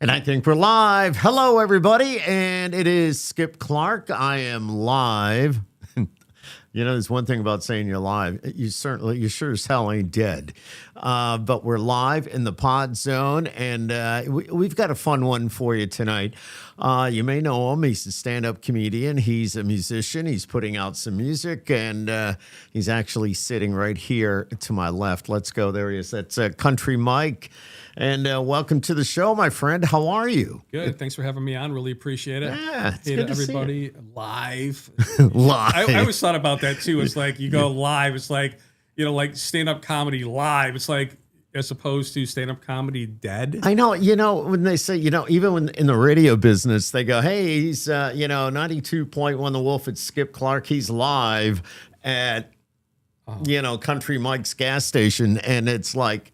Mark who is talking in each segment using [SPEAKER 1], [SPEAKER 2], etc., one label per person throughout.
[SPEAKER 1] And I think we're live. Hello, everybody. And it is Skip Clark. I am live. You know, there's one thing about saying you're live. You sure as hell ain't dead. But we're live in the pod zone, and we've got a fun one for you tonight. You may know him. He's a stand-up comedian. He's a musician. He's putting out some music, and he's actually sitting right here to my left. Let's go. There he is. That's Kountry Mike. And welcome to the show, my friend. How are you?
[SPEAKER 2] Good. Thanks for having me on. Really appreciate it.
[SPEAKER 1] Yeah, it's
[SPEAKER 2] hey
[SPEAKER 1] good
[SPEAKER 2] to
[SPEAKER 1] to
[SPEAKER 2] everybody
[SPEAKER 1] see you.
[SPEAKER 2] live.
[SPEAKER 1] Live.
[SPEAKER 2] I always thought about that too. It's like you go live. It's like, you know, like stand-up comedy live. It's like as opposed to stand-up comedy dead.
[SPEAKER 1] I know, when they say, even when in the radio business, they go, hey, he's, 92.1 The Wolf, it's Skip Clark. He's live at, Kountry Mike's gas station. And it's like,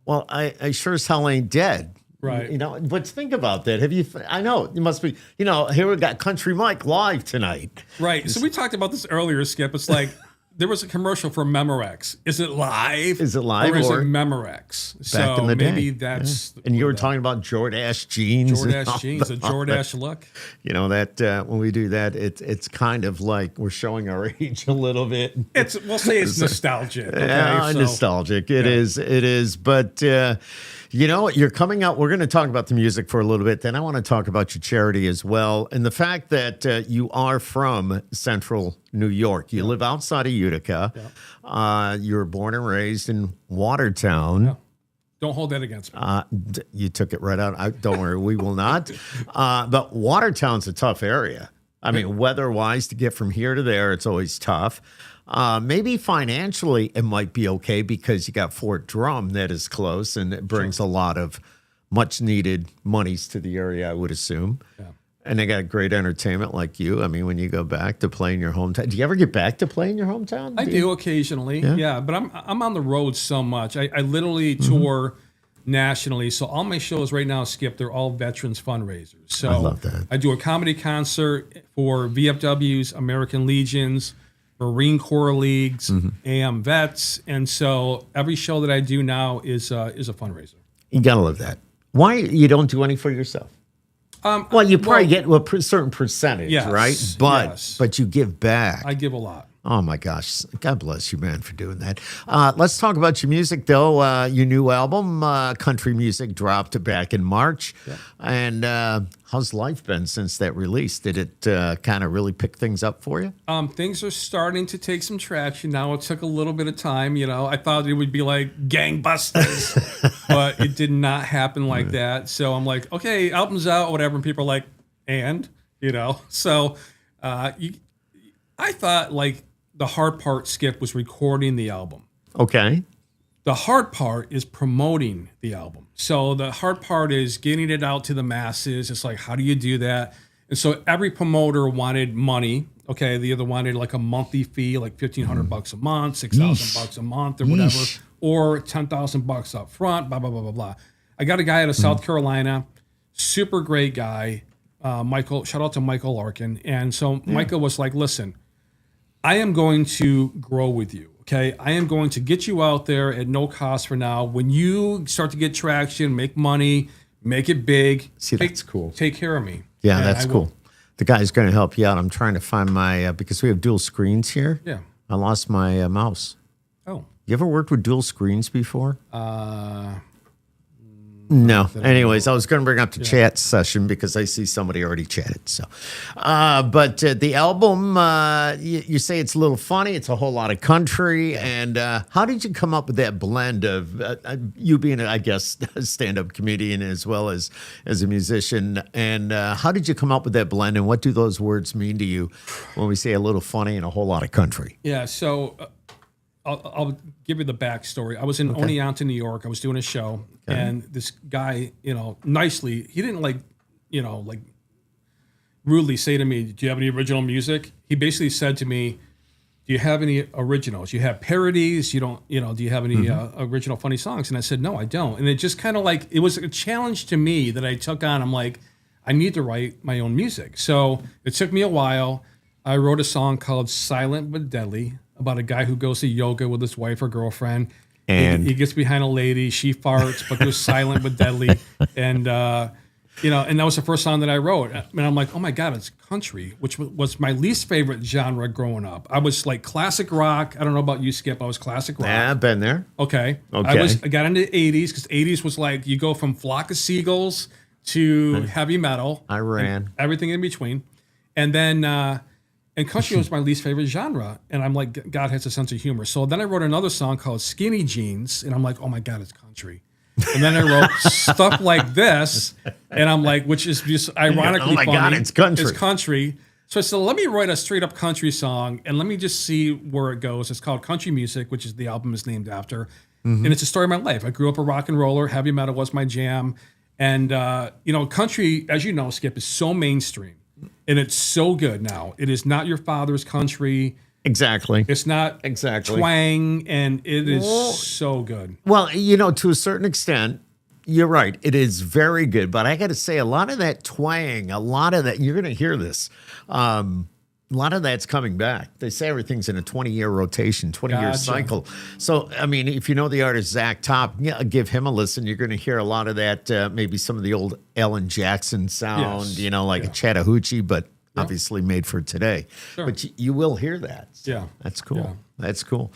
[SPEAKER 1] well, I sure as hell ain't dead.
[SPEAKER 2] Right.
[SPEAKER 1] But think about that. I know it must be, here we got Kountry Mike live tonight.
[SPEAKER 2] Right. So we talked about this earlier, Skip. It's like, there was a commercial for Memorex. Is it live?
[SPEAKER 1] Is it live
[SPEAKER 2] or is it Memorex?
[SPEAKER 1] Back in the day.
[SPEAKER 2] Maybe that's.
[SPEAKER 1] Yeah. And you were talking about Jordache jeans.
[SPEAKER 2] Jordache jeans, a Jordache look.
[SPEAKER 1] That when we do that, it's kind of like we're showing our age a little bit.
[SPEAKER 2] We'll say it's nostalgic. Okay?
[SPEAKER 1] Yeah, nostalgic. It is. But you're coming out. We're going to talk about the music for a little bit. Then I want to talk about your charity as well, and the fact that you are from Central New York. You live outside of Utica. Yeah. You were born and raised in Watertown.
[SPEAKER 2] Yeah. Don't hold that against me.
[SPEAKER 1] You took it right out. Don't worry, we will not. But Watertown's a tough area. I mean, weather-wise, to get from here to there, it's always tough. Maybe financially, it might be okay because you got Fort Drum that is close, and it brings a lot of much-needed monies to the area, I would assume. Yeah. And they got great entertainment like you. I mean, when you go back to play in your hometown, do you ever get back to play in your hometown?
[SPEAKER 2] I do occasionally, yeah. But I'm on the road so much. I literally tour nationally. So all my shows right now, Skip, they're all veterans fundraisers. So
[SPEAKER 1] I love that.
[SPEAKER 2] I do a comedy concert for VFWs, American Legions, Marine Corps Leagues, AM Vets, and so every show that I do now is a fundraiser.
[SPEAKER 1] You gotta love that. Why you don't do any for yourself? Well, you probably get a certain percentage, right? But you give back.
[SPEAKER 2] I give a lot.
[SPEAKER 1] Oh, my gosh. God bless you, man, for doing that. Let's talk about your music, though. Your new album, Country Music, dropped back in March. Yeah. And how's life been since that release? Did it kind of really pick things up for you?
[SPEAKER 2] Things are starting to take some traction now. It took a little bit of time. I thought it would be like gangbusters, but it did not happen like that. So I'm like, okay, album's out, whatever. And people are like, So I thought, like, the hard part, Skip, was recording the album.
[SPEAKER 1] Okay.
[SPEAKER 2] The hard part is promoting the album. So the hard part is getting it out to the masses. It's like, how do you do that? And so every promoter wanted money. Okay, they either wanted like a monthly fee, like $1,500 a month, $6,000 a month, or whatever, or $10,000 up front. Blah blah blah blah blah. I got a guy out of South Carolina, super great guy, Michael. Shout out to Michael Larkin. And so Michael was like, listen, I am going to grow with you, okay? I am going to get you out there at no cost for now. When you start to get traction, make money, make it big.
[SPEAKER 1] See, that's cool.
[SPEAKER 2] Take care of me.
[SPEAKER 1] Yeah,
[SPEAKER 2] and
[SPEAKER 1] that's cool. The guy's going to help you out. I'm trying to find my, because we have dual screens here.
[SPEAKER 2] Yeah.
[SPEAKER 1] I lost my mouse.
[SPEAKER 2] Oh.
[SPEAKER 1] You ever worked with dual screens before? No. Anyways, I was going to bring up the chat session because I see somebody already chatted. So, but the album, you say it's a little funny. It's a whole lot of country. And how did you come up with that blend of you being, I guess, a stand-up comedian as well as a musician? And how did you come up with that blend? And what do those words mean to you when we say a little funny and a whole lot of country?
[SPEAKER 2] Yeah. So I'll give you the backstory. I was in Oneonta, New York. I was doing a show, and this guy, nicely, he didn't like rudely say to me, "Do you have any original music?" He basically said to me, "Do you have any originals? You have parodies? You don't, do you have any original funny songs?" And I said, "No, I don't." And it just kind of like it was a challenge to me that I took on. I'm like, I need to write my own music. So it took me a while. I wrote a song called "Silent but Deadly," about a guy who goes to yoga with his wife or girlfriend. And he gets behind a lady, she farts, but they're silent but deadly. And And that was the first song that I wrote. And I'm like, oh my God, it's country, which was my least favorite genre growing up. I was like classic rock. I don't know about you, Skip. I was classic rock.
[SPEAKER 1] Yeah, I've been there.
[SPEAKER 2] Okay.
[SPEAKER 1] Okay.
[SPEAKER 2] I got into the 80s because 80s was like you go from Flock of Seagulls to heavy metal.
[SPEAKER 1] I ran.
[SPEAKER 2] Everything in between. And then, and country was my least favorite genre. And I'm like, God has a sense of humor. So then I wrote another song called Skinny Jeans. And I'm like, oh my God, it's country. And then I wrote Stuff Like This. And I'm like, which is just ironically
[SPEAKER 1] oh my
[SPEAKER 2] funny.
[SPEAKER 1] God, it's country.
[SPEAKER 2] It's country. So I said, let me write a straight up country song and let me just see where it goes. It's called Country Music, which is the album is named after. And it's a story of my life. I grew up a rock and roller. Heavy metal was my jam. And, country, as you know, Skip, is so mainstream. And it's so good now. It is not your father's country.
[SPEAKER 1] Exactly.
[SPEAKER 2] It's not twang, and it is so good.
[SPEAKER 1] Well, to a certain extent, you're right. It is very good. But I got to say, a lot of that twang, a lot of that, you're going to hear this. A lot of that's coming back. They say everything's in a 20-year rotation, 20-year cycle. So, I mean, if you know the artist Zach Top, give him a listen. You're going to hear a lot of that, maybe some of the old Alan Jackson sound, like a Chattahoochee, but obviously made for today.
[SPEAKER 2] Sure.
[SPEAKER 1] But you will hear that. So
[SPEAKER 2] Yeah.
[SPEAKER 1] that's cool.
[SPEAKER 2] Yeah.
[SPEAKER 1] That's cool.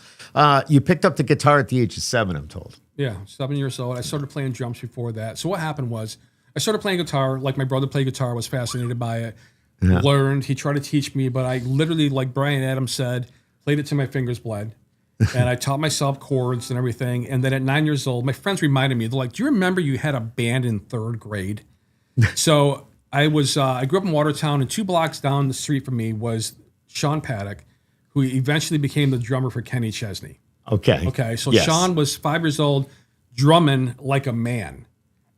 [SPEAKER 1] You picked up the guitar at the age of 7, I'm told.
[SPEAKER 2] Yeah, 7 years old. I started playing drums before that. So what happened was I started playing guitar, like my brother played guitar, was fascinated by it. Learned, he tried to teach me, but I literally, like Brian Adams said, played it till my fingers bled. And I taught myself chords and everything. And then at 9 years old, my friends reminded me, they're like, do you remember you had a band in 3rd grade? So I grew up in Watertown, and 2 blocks down the street from me was Sean Paddock, who eventually became the drummer for Kenny Chesney.
[SPEAKER 1] Okay.
[SPEAKER 2] So Sean was 5 years old, drumming like a man.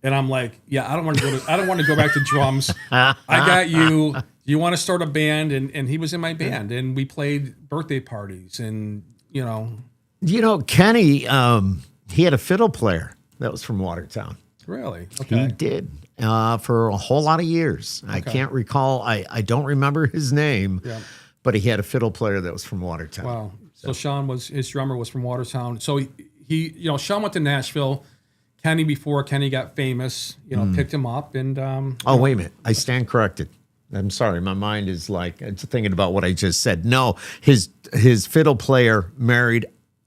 [SPEAKER 2] And I'm like, I don't want to go back to drums. I got you. You want to start a band? And he was in my band, and we played birthday parties, and
[SPEAKER 1] Kenny, he had a fiddle player that was from Watertown.
[SPEAKER 2] Really? Okay.
[SPEAKER 1] He did for a whole lot of years. Okay. I can't recall. I don't remember his name, but he had a fiddle player that was from Watertown.
[SPEAKER 2] Wow. So his drummer was from Watertown. So he Sean went to Nashville. Kenny, before Kenny got famous, picked him up, and
[SPEAKER 1] wait a minute, I stand corrected. I'm sorry, my mind is like it's thinking about what I just said. No, his fiddle player married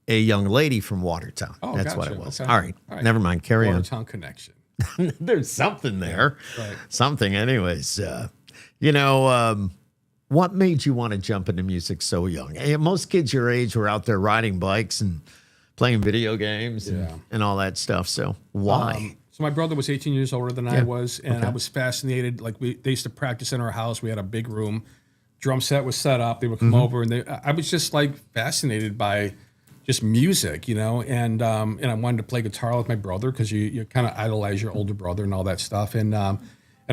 [SPEAKER 1] a young lady from Watertown.
[SPEAKER 2] Oh,
[SPEAKER 1] that's
[SPEAKER 2] gotcha.
[SPEAKER 1] what it was.
[SPEAKER 2] Okay.
[SPEAKER 1] All right, never mind. Carry
[SPEAKER 2] Watertown connection.
[SPEAKER 1] on. There's something there.
[SPEAKER 2] Right.
[SPEAKER 1] Something, anyways. What made you want to jump into music so young? Most kids your age were out there riding bikes and playing video games and all that stuff. So why?
[SPEAKER 2] So my brother was 18 years older than I was, and I was fascinated. Like they used to practice in our house. We had a big room. Drum set was set up. They would come over, and I was just like fascinated by just music, and I wanted to play guitar with my brother because you kind of idolize your older brother and all that stuff. And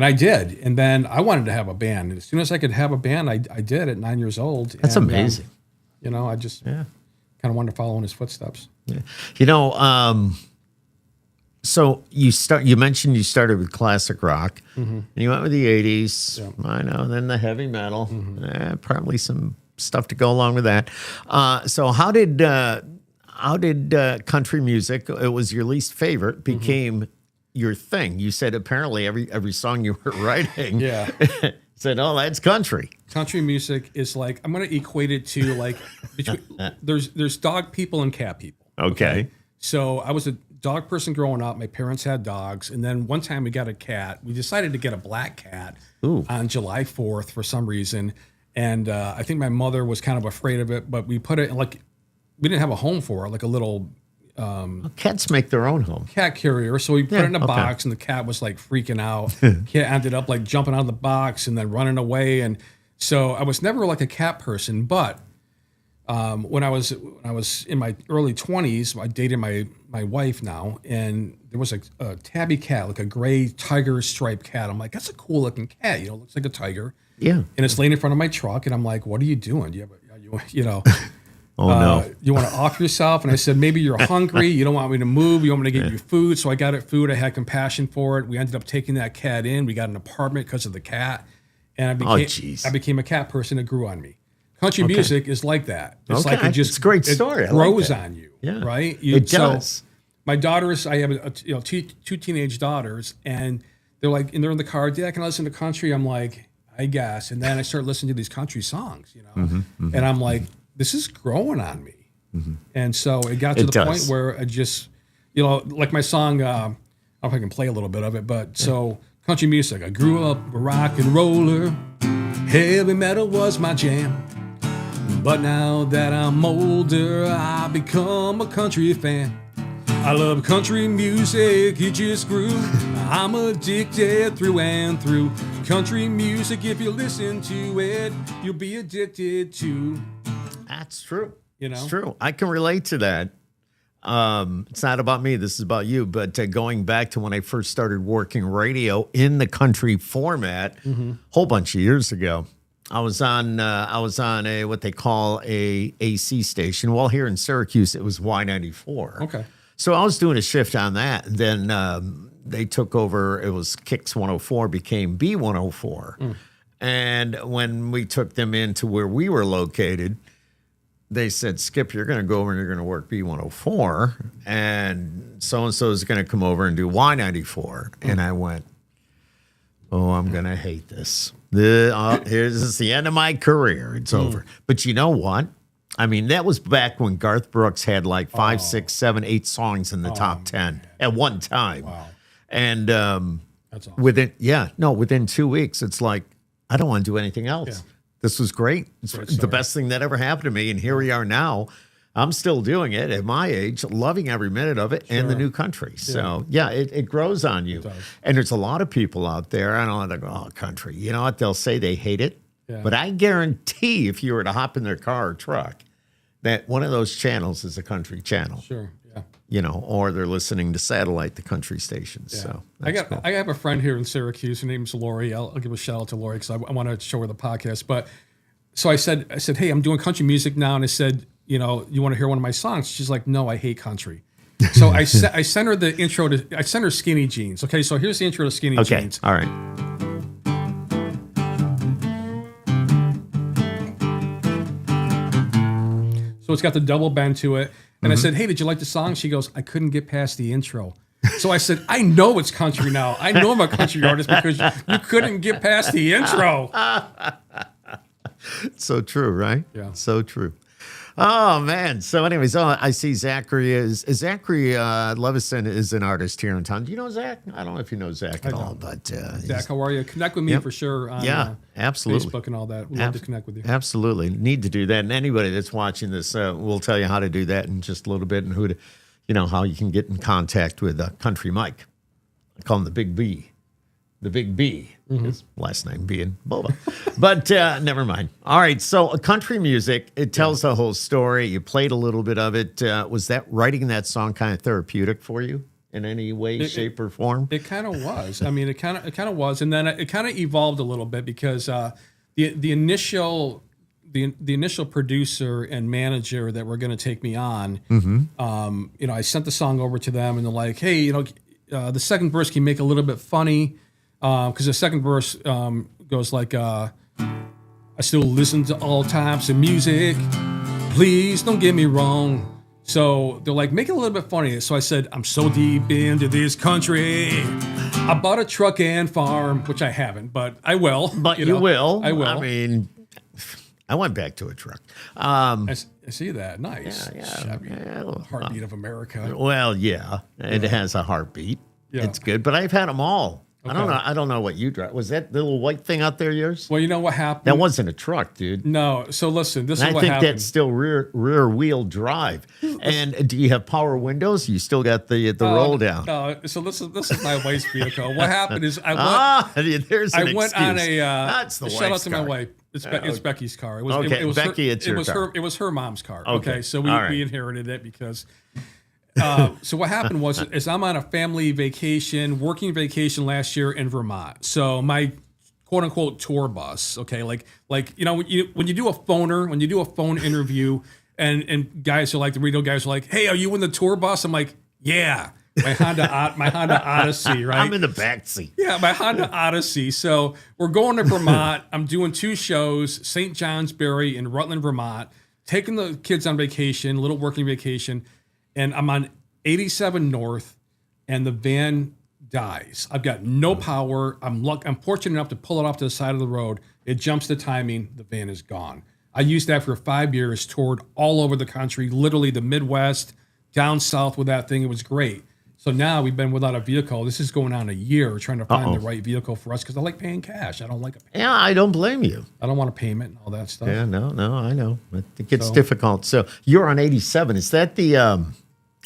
[SPEAKER 2] I did. And then I wanted to have a band. And as soon as I could have a band, I did at 9 years old.
[SPEAKER 1] That's amazing.
[SPEAKER 2] I just kind of wanted to follow in his footsteps.
[SPEAKER 1] Yeah. So you mentioned you started with classic rock, and you went with the 80s. Yeah. I know. And then the heavy metal, probably some stuff to go along with that. So how did country music? It was your least favorite. Became your thing. You said apparently every song you were writing, said, "Oh, that's country."
[SPEAKER 2] Country music is like, I'm going to equate it to like there's dog people and cat people.
[SPEAKER 1] Okay.
[SPEAKER 2] So I was a dog person growing up. My parents had dogs, and then one time we got a cat. We decided to get a black cat on July 4th for some reason, and I think my mother was kind of afraid of it. But we put it we didn't have a home for it, like a little.
[SPEAKER 1] Cats make their own home.
[SPEAKER 2] Cat carrier. So we put it in a box, and the cat was like freaking out. Cat ended up like jumping out of the box and then running away. And so I was never like a cat person. But when I was in my early 20s, I dated my wife now, and there was a tabby cat, like a gray tiger striped cat. I'm like, that's a cool looking cat. Looks like a tiger.
[SPEAKER 1] Yeah.
[SPEAKER 2] And it's laying in front of my truck, and I'm like, what are you doing? Do you have
[SPEAKER 1] Oh, no.
[SPEAKER 2] You want to off yourself? And I said, maybe you're hungry. You don't want me to move. You want me to get you food. So I got it food. I had compassion for it. We ended up taking that cat in. We got an apartment because of the cat. And I became a cat person. It grew on me. Country music is like that. It's like
[SPEAKER 1] it's a great story.
[SPEAKER 2] It grows on you, right?
[SPEAKER 1] It does.
[SPEAKER 2] My daughters, I have two teenage daughters, and they're like, and they're in the car, Dad, can I listen to country? I'm like, I guess. And then I start listening to these country songs, you know, and I'm like, this is growing on me. And so it got to the point where I just, you know, like my song, I don't know if I can play a little bit of it, but so country music, I grew up a rock and roller, heavy metal was my jam. But now that I'm older, I become a country fan. I love country music, it just grew. I'm addicted through and through. Country music, if you listen to it, you'll be addicted to.
[SPEAKER 1] That's true.
[SPEAKER 2] You know?
[SPEAKER 1] It's true. I can relate to that. It's not about me. This is about you. But going back to when I first started working radio in the country format, whole bunch of years ago, I was on a what they call a AC station. Well, here in Syracuse, it was Y94.
[SPEAKER 2] Okay.
[SPEAKER 1] So I was doing a shift on that. And then they took over. It was Kicks 104, became B104. And when we took them into where we were located, they said, Skip, you're going to go over and you're going to work B104. And so-and-so is going to come over and do Y94. And I went, oh, I'm going to hate this. This is the end of my career. It's over. But you know what? I mean, that was back when Garth Brooks had like 5, 6, 7, 8 songs in the top 10 at one time.
[SPEAKER 2] Wow.
[SPEAKER 1] And
[SPEAKER 2] That's awesome.
[SPEAKER 1] within 2 weeks, it's like, I don't want to do anything else.
[SPEAKER 2] Yeah.
[SPEAKER 1] This was great. It's the best thing that ever happened to me. And here we are now. I'm still doing it at my age, loving every minute of it and the new country. So, it grows on you. And there's a lot of people out there, I don't know, they go, oh, country. You know what? They'll say they hate it. Yeah. But I guarantee if you were to hop in their car or truck, that one of those channels is a country channel.
[SPEAKER 2] Sure, yeah.
[SPEAKER 1] You know, or they're listening to satellite, the country stations. Yeah. So
[SPEAKER 2] I have a friend here in Syracuse. Her name's Lori. I'll give a shout out to Lori because I want to show her the podcast. But so I said, hey, I'm doing country music now, and I said, you know, you want to hear one of my songs? She's like, no, I hate country. So I sent her the intro to. I sent her Skinny Jeans. Okay, so here's the intro to Skinny Jeans.
[SPEAKER 1] All right.
[SPEAKER 2] So it's got the double bend to it. And I said, hey, did you like the song? She goes, I couldn't get past the intro. So I said, I know it's country now. I know I'm a country artist because you couldn't get past the intro.
[SPEAKER 1] So true, right?
[SPEAKER 2] Yeah.
[SPEAKER 1] So true. Oh, man. So anyways, I see Zachary Levison is an artist here in town. Do you know Zach? I don't know if you know Zach at all, but
[SPEAKER 2] Zach, how are you? Connect with me for sure on
[SPEAKER 1] absolutely.
[SPEAKER 2] Facebook and all that. We'd love to connect with you.
[SPEAKER 1] Absolutely. Need to do that. And anybody that's watching this, we'll tell you how to do that in just a little bit and how you can get in contact with Kountry Mike. I call him the Big B. The Big B. His last name being Bova. But never mind. All right. So country music, it tells the whole story. You played a little bit of it. Was that writing that song kind of therapeutic for you in any way, shape, or form?
[SPEAKER 2] It kind of was. I mean, it kind of was. And then it kind of evolved a little bit because the initial producer and manager that were going to take me on, I sent the song over to them and they're like, hey, the second verse can you make a little bit funny. Because the second verse goes like, I still listen to all types of music. Please don't get me wrong. So they're like, make it a little bit funny. So I said, I'm so deep into this country. I bought a truck and farm, which I haven't, but I will.
[SPEAKER 1] But you will.
[SPEAKER 2] I will.
[SPEAKER 1] I mean, I went back to a truck.
[SPEAKER 2] I see that. Nice.
[SPEAKER 1] Yeah.
[SPEAKER 2] Heartbeat of America.
[SPEAKER 1] Well, yeah. It has a heartbeat. Yeah. It's good, but I've had them all. Okay. I don't know what you drive. Was that the little white thing out there yours?
[SPEAKER 2] Well, you know what happened?
[SPEAKER 1] That wasn't a truck, dude.
[SPEAKER 2] No. So listen, this is what happened.
[SPEAKER 1] I think that's still rear wheel drive. And do you have power windows? You still got the roll down.
[SPEAKER 2] No. So this is my wife's vehicle. What happened is I went on a.
[SPEAKER 1] That's the
[SPEAKER 2] shout out to
[SPEAKER 1] car.
[SPEAKER 2] my wife. It's Becky's car. It was
[SPEAKER 1] Becky. It's your car.
[SPEAKER 2] It was her mom's car. Okay. So we inherited it because. So what happened was I'm on a family vacation, working vacation last year in Vermont. So my quote unquote tour bus, okay, like when you do a phone interview, and guys are like the radio guys are like, hey, are you in the tour bus? I'm like, yeah, my Honda Odyssey, right?
[SPEAKER 1] I'm in the back seat.
[SPEAKER 2] Yeah, my Honda Odyssey. So we're going to Vermont. I'm doing 2 shows, St. Johnsbury and Rutland, Vermont, taking the kids on vacation, little working vacation. And I'm on 87 North, and the van dies. I've got no power. I'm fortunate enough to pull it off to the side of the road. It jumps the timing. The van is gone. I used that for 5 years, toured all over the country, literally the Midwest, down south with that thing. It was great. So now we've been without a vehicle. This is going on a year trying to find the right vehicle for us because I like paying cash. I don't like a payment.
[SPEAKER 1] Yeah, I don't blame you.
[SPEAKER 2] I don't want a payment and all that stuff.
[SPEAKER 1] Yeah, no, I know. It gets difficult. So you're on 87. Is that the,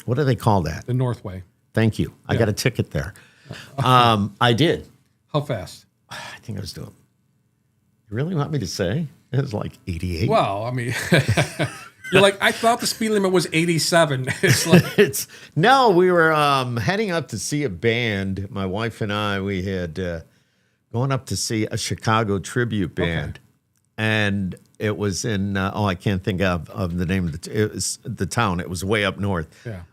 [SPEAKER 1] what do they call that?
[SPEAKER 2] The Northway.
[SPEAKER 1] Thank you. I got a ticket there. I did.
[SPEAKER 2] How fast?
[SPEAKER 1] I think I was doing. You really want me to say? It was like 88.
[SPEAKER 2] Well, I mean, you're like, I thought the speed limit was 87. It's like,
[SPEAKER 1] no, we were heading up to see a band. My wife and I, we had going up to see a Chicago tribute band. Okay. And it was in, I can't think of the name of it was the town. It was way up north.
[SPEAKER 2] Yeah.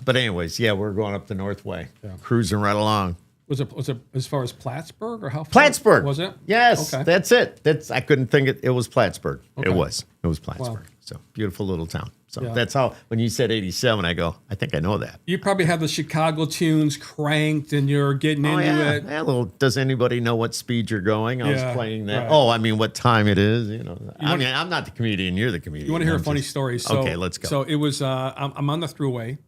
[SPEAKER 1] But anyways, we're going up the Northway, cruising right along.
[SPEAKER 2] Was it as far as Plattsburgh or how far?
[SPEAKER 1] Plattsburgh.
[SPEAKER 2] Was it?
[SPEAKER 1] Yes, okay. That's it. I couldn't think it was Plattsburgh. Okay. It was Plattsburgh. Wow. So beautiful little town. So that's how, when you said 87, I go, I think I know that.
[SPEAKER 2] You probably have the Chicago tunes cranked and you're getting into it.
[SPEAKER 1] Yeah, well, does anybody know what speed you're going? I was playing that. Right. Oh, I mean, what time it is, I'm not the comedian. You're the comedian.
[SPEAKER 2] You want to hear a funny story? So,
[SPEAKER 1] okay, let's go.
[SPEAKER 2] So it was, I'm on the thruway.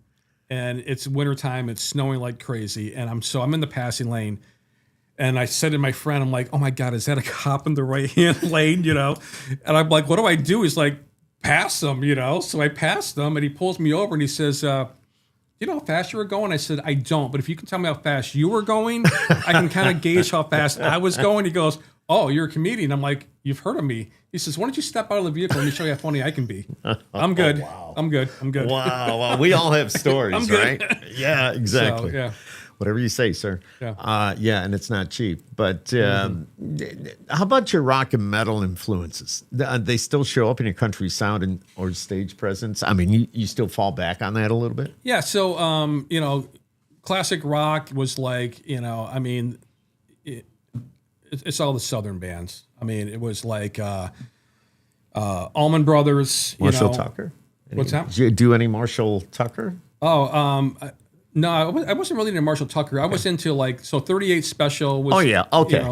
[SPEAKER 2] And it's wintertime, it's snowing like crazy, and I'm in the passing lane, and I said to my friend, I'm like, oh my God, is that a cop in the right-hand lane, And I'm like, what do I do? He's like, pass him, So I passed him, and he pulls me over, and he says, you know how fast you were going? I said, I don't, but if you can tell me how fast you were going, I can kind of gauge how fast I was going. He goes, oh, you're a comedian. I'm like, you've heard of me. He says, why don't you step out of the vehicle and let me show you how funny I can be. I'm good. Oh, wow. I'm good.
[SPEAKER 1] Wow. Well, we all have stories, right? Yeah, exactly.
[SPEAKER 2] So,
[SPEAKER 1] whatever you say, sir.
[SPEAKER 2] Yeah.
[SPEAKER 1] And it's not cheap. But how about your rock and metal influences? They still show up in your country sound or stage presence? I mean, you still fall back on that a little bit?
[SPEAKER 2] Yeah. So, classic rock was like, it's all the Southern bands. I mean, it was like Allman Brothers.
[SPEAKER 1] Marshall Tucker?
[SPEAKER 2] What's that?
[SPEAKER 1] Did you do any Marshall Tucker?
[SPEAKER 2] Oh, no, I wasn't really into Marshall Tucker. I was into 38 Special. Was,
[SPEAKER 1] okay.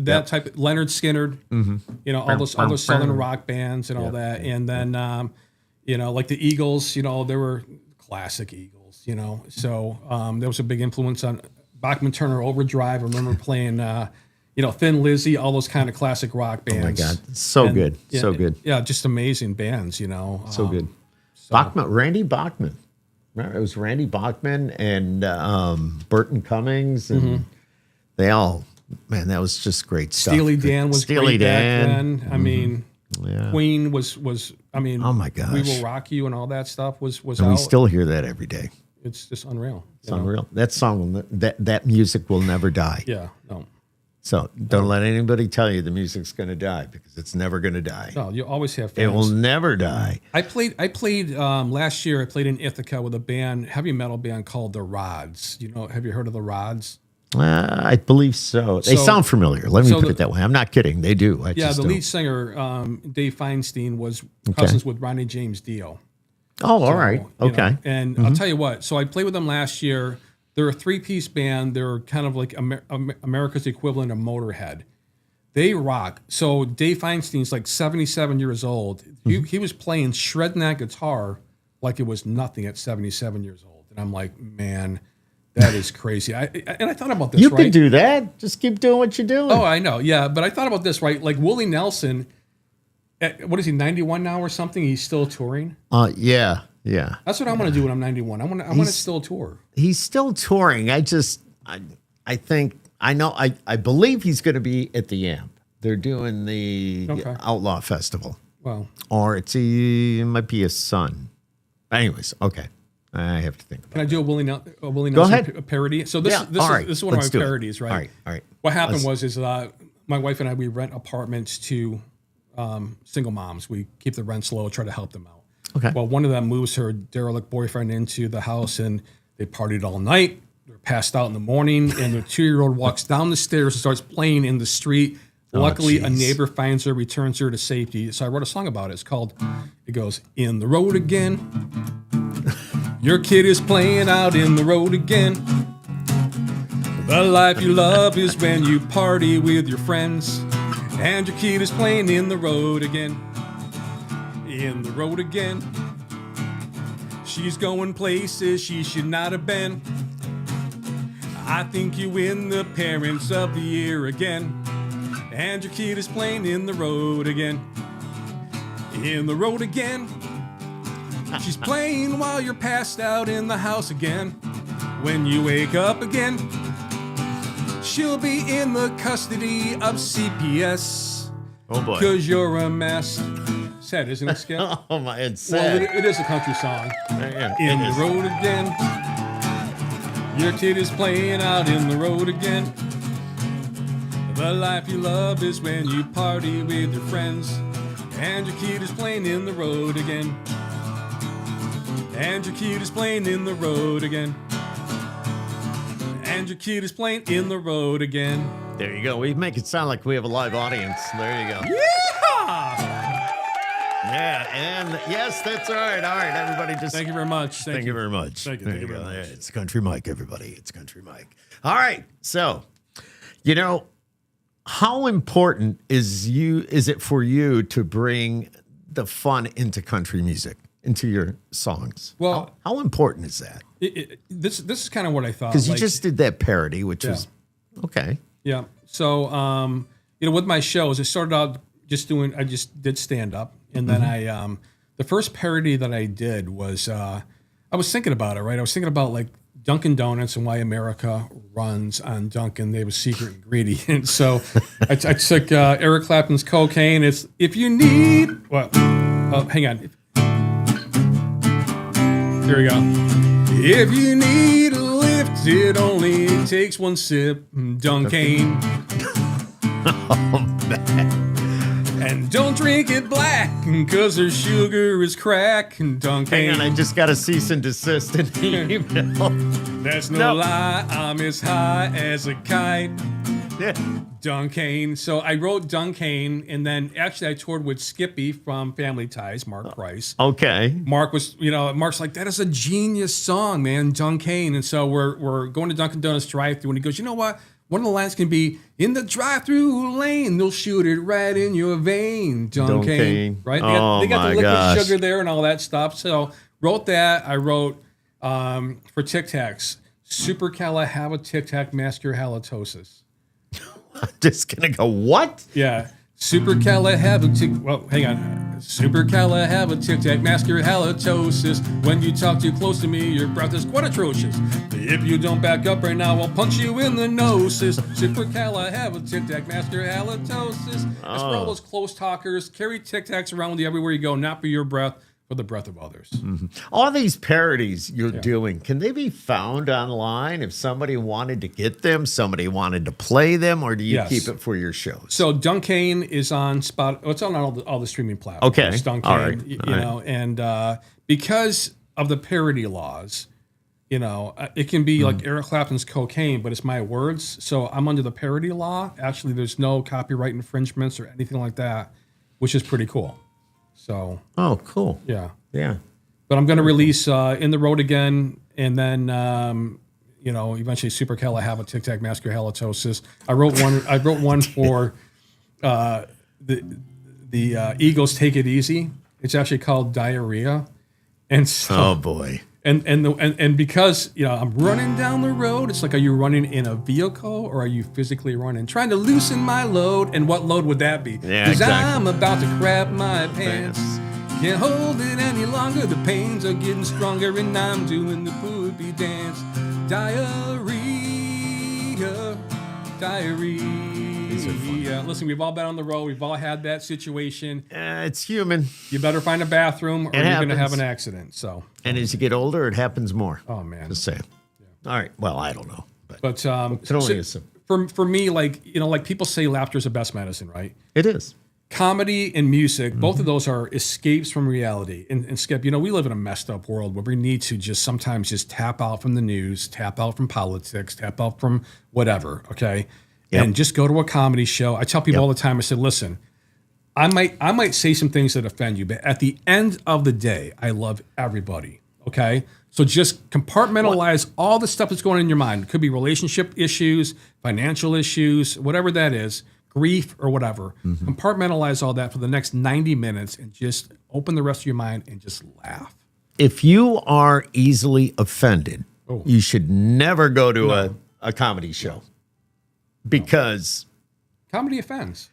[SPEAKER 2] That type of Leonard Skinner, all those Southern rock bands and all that. And then, like the Eagles, they were classic Eagles, So there was a big influence on Bachman Turner Overdrive. I remember playing... Thin Lizzy, all those kind of classic rock bands.
[SPEAKER 1] Oh my God, so good.
[SPEAKER 2] Yeah, just amazing bands,
[SPEAKER 1] So good. Randy Bachman. Remember, it was Randy Bachman and Burton Cummings, and they all, man, that was just great stuff.
[SPEAKER 2] Steely Dan was great back then. I mean, Queen was. I mean,
[SPEAKER 1] oh my gosh,
[SPEAKER 2] We Will Rock You and all that stuff was
[SPEAKER 1] and
[SPEAKER 2] out.
[SPEAKER 1] We still hear that every day.
[SPEAKER 2] It's just unreal.
[SPEAKER 1] It's unreal. That song, that music will never die.
[SPEAKER 2] Yeah, no.
[SPEAKER 1] So don't let anybody tell you the music's going to die, because it's never going to die.
[SPEAKER 2] No, you always have fans.
[SPEAKER 1] It will never die.
[SPEAKER 2] I played last year. I played in Ithaca with a heavy metal band called The Rods. Have you heard of The Rods?
[SPEAKER 1] I believe so. They sound familiar. Let me put it that way. I'm not kidding. They do.
[SPEAKER 2] The lead singer, Dave Feinstein, was cousins with Ronnie James Dio.
[SPEAKER 1] Oh, all right. Okay.
[SPEAKER 2] And I'll tell you what. So I played with them last year. They're a 3-piece band. They're kind of like America's equivalent of Motorhead. They rock. So Dave Feinstein's like 77 years old. He was playing shredding that guitar like it was nothing at 77 years old. And I'm like, man, that is crazy. I thought about this,
[SPEAKER 1] You can do that. Just keep doing what you're doing.
[SPEAKER 2] Oh, I know. Yeah. But I thought about this, right? Like Willie Nelson, what is he, 91 now or something? He's still touring?
[SPEAKER 1] Yeah.
[SPEAKER 2] That's what I want to do when I'm 91. I want to still tour.
[SPEAKER 1] He's still touring. I believe he's going to be at the Amp. They're doing the Outlaw Festival.
[SPEAKER 2] Well,
[SPEAKER 1] or it might be his son. Anyways, okay. I have to think about it.
[SPEAKER 2] Can I do a Willie Nelson parody? So this is one of my parodies, right?
[SPEAKER 1] All right.
[SPEAKER 2] What happened was my wife and I, we rent apartments to single moms. We keep the rents low, try to help them out.
[SPEAKER 1] Okay.
[SPEAKER 2] Well, one of them moves her derelict boyfriend into the house, and they partied all night. They're passed out in the morning, and the 2-year-old walks down the stairs and starts playing in the street. Luckily, a neighbor finds her, returns her to safety. So I wrote a song about it. It goes, in the road again. Your kid is playing out in the road again. The life you love is when you party with your friends, and your kid is playing in the road again. In the road again. She's going places she should not have been. I think you win the Parents of the Year again, and your kid is playing in the road again. In the road again. She's playing while you're passed out in the house again. When you wake up again, she'll be in the custody of CPS.
[SPEAKER 1] Oh boy.
[SPEAKER 2] Because you're a mess. Sad, isn't it, Skip?
[SPEAKER 1] Oh my, it's sad.
[SPEAKER 2] Well, it is a country song.
[SPEAKER 1] Yeah,
[SPEAKER 2] In the road again. Your kid is playing out in the road again. The life you love is when you party with your friends, and your kid is playing in the road again. And your kid is playing in the road again. And your kid is playing in the road again.
[SPEAKER 1] There you go. We make it sound like we have a live audience. There you go.
[SPEAKER 2] Yeah!
[SPEAKER 1] Yeah, and yes, that's all right. All right, everybody, just
[SPEAKER 2] Thank you very much.
[SPEAKER 1] thank you very much.
[SPEAKER 2] Thank you.
[SPEAKER 1] There
[SPEAKER 2] Thank you very
[SPEAKER 1] go.
[SPEAKER 2] much.
[SPEAKER 1] Yeah, it's Country Mike, everybody. It's Country Mike. All right, so you know, how important is it for you to bring the fun into country music, into your songs?
[SPEAKER 2] Well,
[SPEAKER 1] how important is that?
[SPEAKER 2] This is kind of what I thought.
[SPEAKER 1] Because you just did that parody, which was okay.
[SPEAKER 2] Yeah. So, with my shows, I started out I just did stand up. And then the first parody that I did was, I was thinking about it, right? I was thinking about like Dunkin' Donuts and why America runs on Dunkin'. They have a secret ingredient. So I took Eric Clapton's Cocaine. It's, if you need, well, oh, hang on. Here we go. If you need a lift, it only takes one sip, Dunkin'.
[SPEAKER 1] Oh man.
[SPEAKER 2] And don't drink it black, cause their sugar is crack, Dunkin'.
[SPEAKER 1] Hang on, I just got a cease and desist in the email.
[SPEAKER 2] That's no lie, I'm as high as a kite,
[SPEAKER 1] Yeah.
[SPEAKER 2] Dunkin'. So I wrote Dunkin', and then actually I toured with Skippy from Family Ties, Mark Price.
[SPEAKER 1] Okay.
[SPEAKER 2] Mark's like, that is a genius song, man, Dunkin'. And so we're going to Dunkin' Donuts drive-thru, and he goes, you know what? One of the lines can be, in the drive-through lane, they'll shoot it right in your vein, Dunkin'. Right? They got the liquid sugar there and all that stuff. So wrote that. I wrote for Tic Tacs, supercalifragilisticexpialidocious.
[SPEAKER 1] I'm just gonna go, what?
[SPEAKER 2] Yeah. Supercalifragilisticexpialidocious. When you talk too close to me, your breath is quite atrocious. If you don't back up right now, I'll punch you in the nose. Supercalifragilisticexpialidocious. That's for all those close talkers. Carry Tic Tacs around with you everywhere you go, not for your breath, for the breath of others.
[SPEAKER 1] Mm-hmm. All these parodies you're doing, can they be found online if somebody wanted to get them, somebody wanted to play them, or do you keep it for your shows?
[SPEAKER 2] So Dunkin' is on Spot. It's on all the streaming platforms.
[SPEAKER 1] Okay,
[SPEAKER 2] Dunkin',
[SPEAKER 1] all right,
[SPEAKER 2] and because of the parody laws, it can be like Eric Clapton's Cocaine, but it's my words. So I'm under the parody law. Actually, there's no copyright infringements or anything like that, which is pretty cool. So.
[SPEAKER 1] Oh, cool.
[SPEAKER 2] Yeah.
[SPEAKER 1] Yeah.
[SPEAKER 2] But I'm going to release In the Road Again, and then eventually supercalifragilisticexpialidocious. I wrote one for the Eagles Take It Easy. It's actually called Diarrhea, and so.
[SPEAKER 1] Oh boy.
[SPEAKER 2] And because I'm running down the road, it's like, are you running in a vehicle or are you physically running? Trying to loosen my load, and what load would that be?
[SPEAKER 1] Yeah,
[SPEAKER 2] Because
[SPEAKER 1] exactly.
[SPEAKER 2] I'm about to crap my pants. Can't hold it any longer. The pains are getting stronger, and I'm doing the poopy dance. Diarrhea. Listen, we've all been on the road. We've all had that situation.
[SPEAKER 1] It's human.
[SPEAKER 2] You better find a bathroom, or you're going to have an accident. So.
[SPEAKER 1] And as you get older, it happens more.
[SPEAKER 2] Oh man.
[SPEAKER 1] Just saying. Yeah. All right. Well, I don't know, but
[SPEAKER 2] it's
[SPEAKER 1] only assume.
[SPEAKER 2] For me, like people say, laughter is the best medicine, right?
[SPEAKER 1] It is.
[SPEAKER 2] Comedy and music, both of those are escapes from reality. And Skip, we live in a messed up world where we need to sometimes tap out from the news, tap out from politics, tap out from whatever, okay? Yep. And just go to a comedy show. I tell people all the time, I said, listen, I might say some things that offend you, but at the end of the day, I love everybody, Okay. So just compartmentalize all the stuff that's going on in your mind. It could be relationship issues, financial issues, whatever that is, grief or whatever. Compartmentalize all that for the next 90 minutes and just open the rest of your mind and just laugh.
[SPEAKER 1] If you are easily offended, you should never go to a comedy show because
[SPEAKER 2] comedy offends.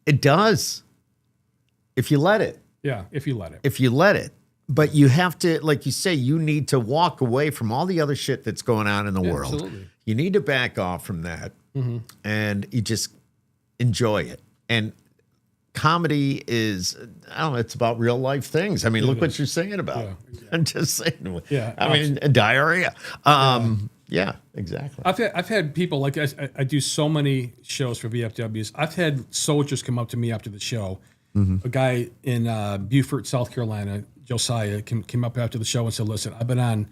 [SPEAKER 1] It does. If you let it.
[SPEAKER 2] Yeah, if you let it.
[SPEAKER 1] If you let it. But you have to, like you say, you need to walk away from all the other shit that's going on in the world.
[SPEAKER 2] Absolutely.
[SPEAKER 1] You need to back off from that and you just enjoy it. And comedy is, I don't know, it's about real life things. I mean, look what you're saying about. Yeah, exactly. I'm just saying.
[SPEAKER 2] Yeah.
[SPEAKER 1] I mean, diarrhea. Yeah, exactly.
[SPEAKER 2] I've had people, like I do so many shows for VFWs. I've had soldiers come up to me after the show. A guy in Beaufort, South Carolina, Josiah, came up after the show and said, listen, I've been on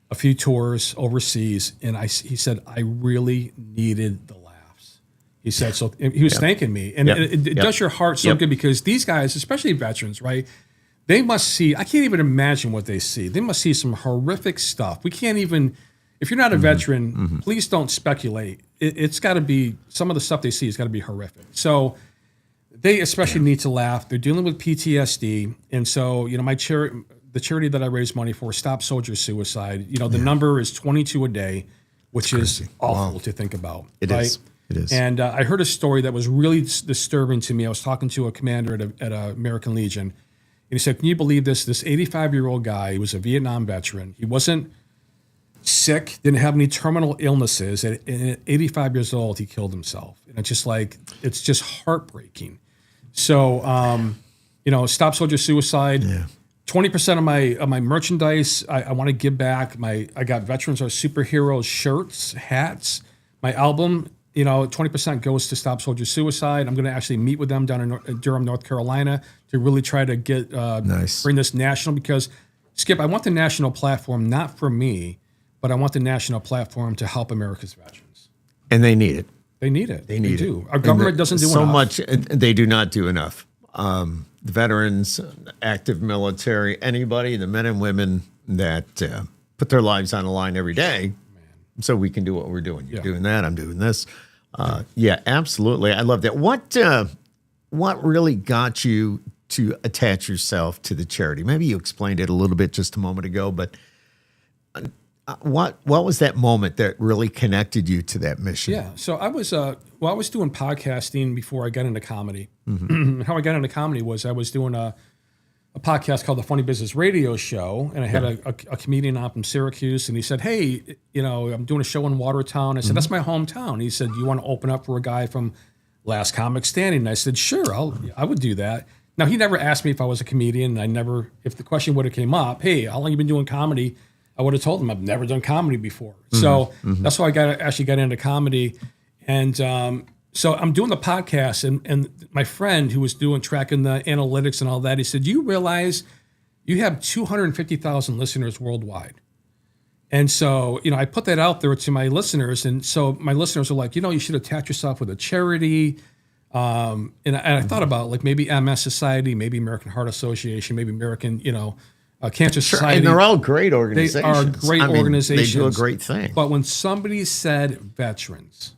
[SPEAKER 2] a few tours overseas, and he said, I really needed the laughs. He said, so he was thanking me. And it does your heart so good because these guys, especially veterans, right? They must see, I can't even imagine what they see. They must see some horrific stuff. We can't even, if you're not a veteran, please don't speculate. It's got to be, some of the stuff they see has got to be horrific. So they especially need to laugh. They're dealing with PTSD. And so, you know, the charity that I raise money for, Stop Soldier Suicide, you know, the number is 22 a day, which is awful to think about. It is. And I heard a story that was really disturbing to me. I was talking to a commander at American Legion. And he said, can you believe this? This 85-year-old guy, he was a Vietnam veteran. He wasn't sick, didn't have any terminal illnesses. At 85 years old, he killed himself. And it's just like, it's just heartbreaking. So, you know, Stop Soldier Suicide. 20% of my merchandise, I want to give back. I got Veterans Are Superheroes shirts, hats. My album, you know, 20% goes to Stop Soldier Suicide. I'm going to actually meet with them down in Durham, North Carolina, to really try to get bring this national. Because, Skip, I want the national platform not for me, but I want the national platform to help America's veterans.
[SPEAKER 1] And they need it.
[SPEAKER 2] They need it.
[SPEAKER 1] They need
[SPEAKER 2] it. Our government doesn't do
[SPEAKER 1] so
[SPEAKER 2] enough.
[SPEAKER 1] much. They do not do enough. The veterans, active military, anybody, the men and women that put their lives on the line every day, so we can do what we're doing. You're doing that. I'm doing this. Yeah, absolutely. I love that. What really got you to attach yourself to the charity? Maybe you explained it a little bit just a moment ago, but what was that moment that really connected you to that mission?
[SPEAKER 2] Yeah, so I was doing podcasting before I got into comedy. How I got into comedy was I was doing a podcast called The Funny Business Radio Show, and I had a comedian out from Syracuse, and he said, hey, you know, I'm doing a show in Watertown. I said, that's my hometown. He said, you want to open up for a guy from Last Comic Standing? And I said, sure, I would do that. Now, he never asked me if I was a comedian. If the question would have came up, hey, how long you been doing comedy? I would have told him I've never done comedy before. So that's why I actually got into comedy. And so I'm doing the podcast, and my friend who was tracking the analytics and all that, he said, do you realize you have 250,000 listeners worldwide? And so, you know, I put that out there to my listeners. And so my listeners are like, you know, you should attach yourself with a charity. And I thought about like maybe MS Society, maybe American Heart Association, maybe American, you know, Cancer Society.
[SPEAKER 1] And they're all great organizations.
[SPEAKER 2] They are great organizations.
[SPEAKER 1] They do a great thing.
[SPEAKER 2] But when somebody said veterans,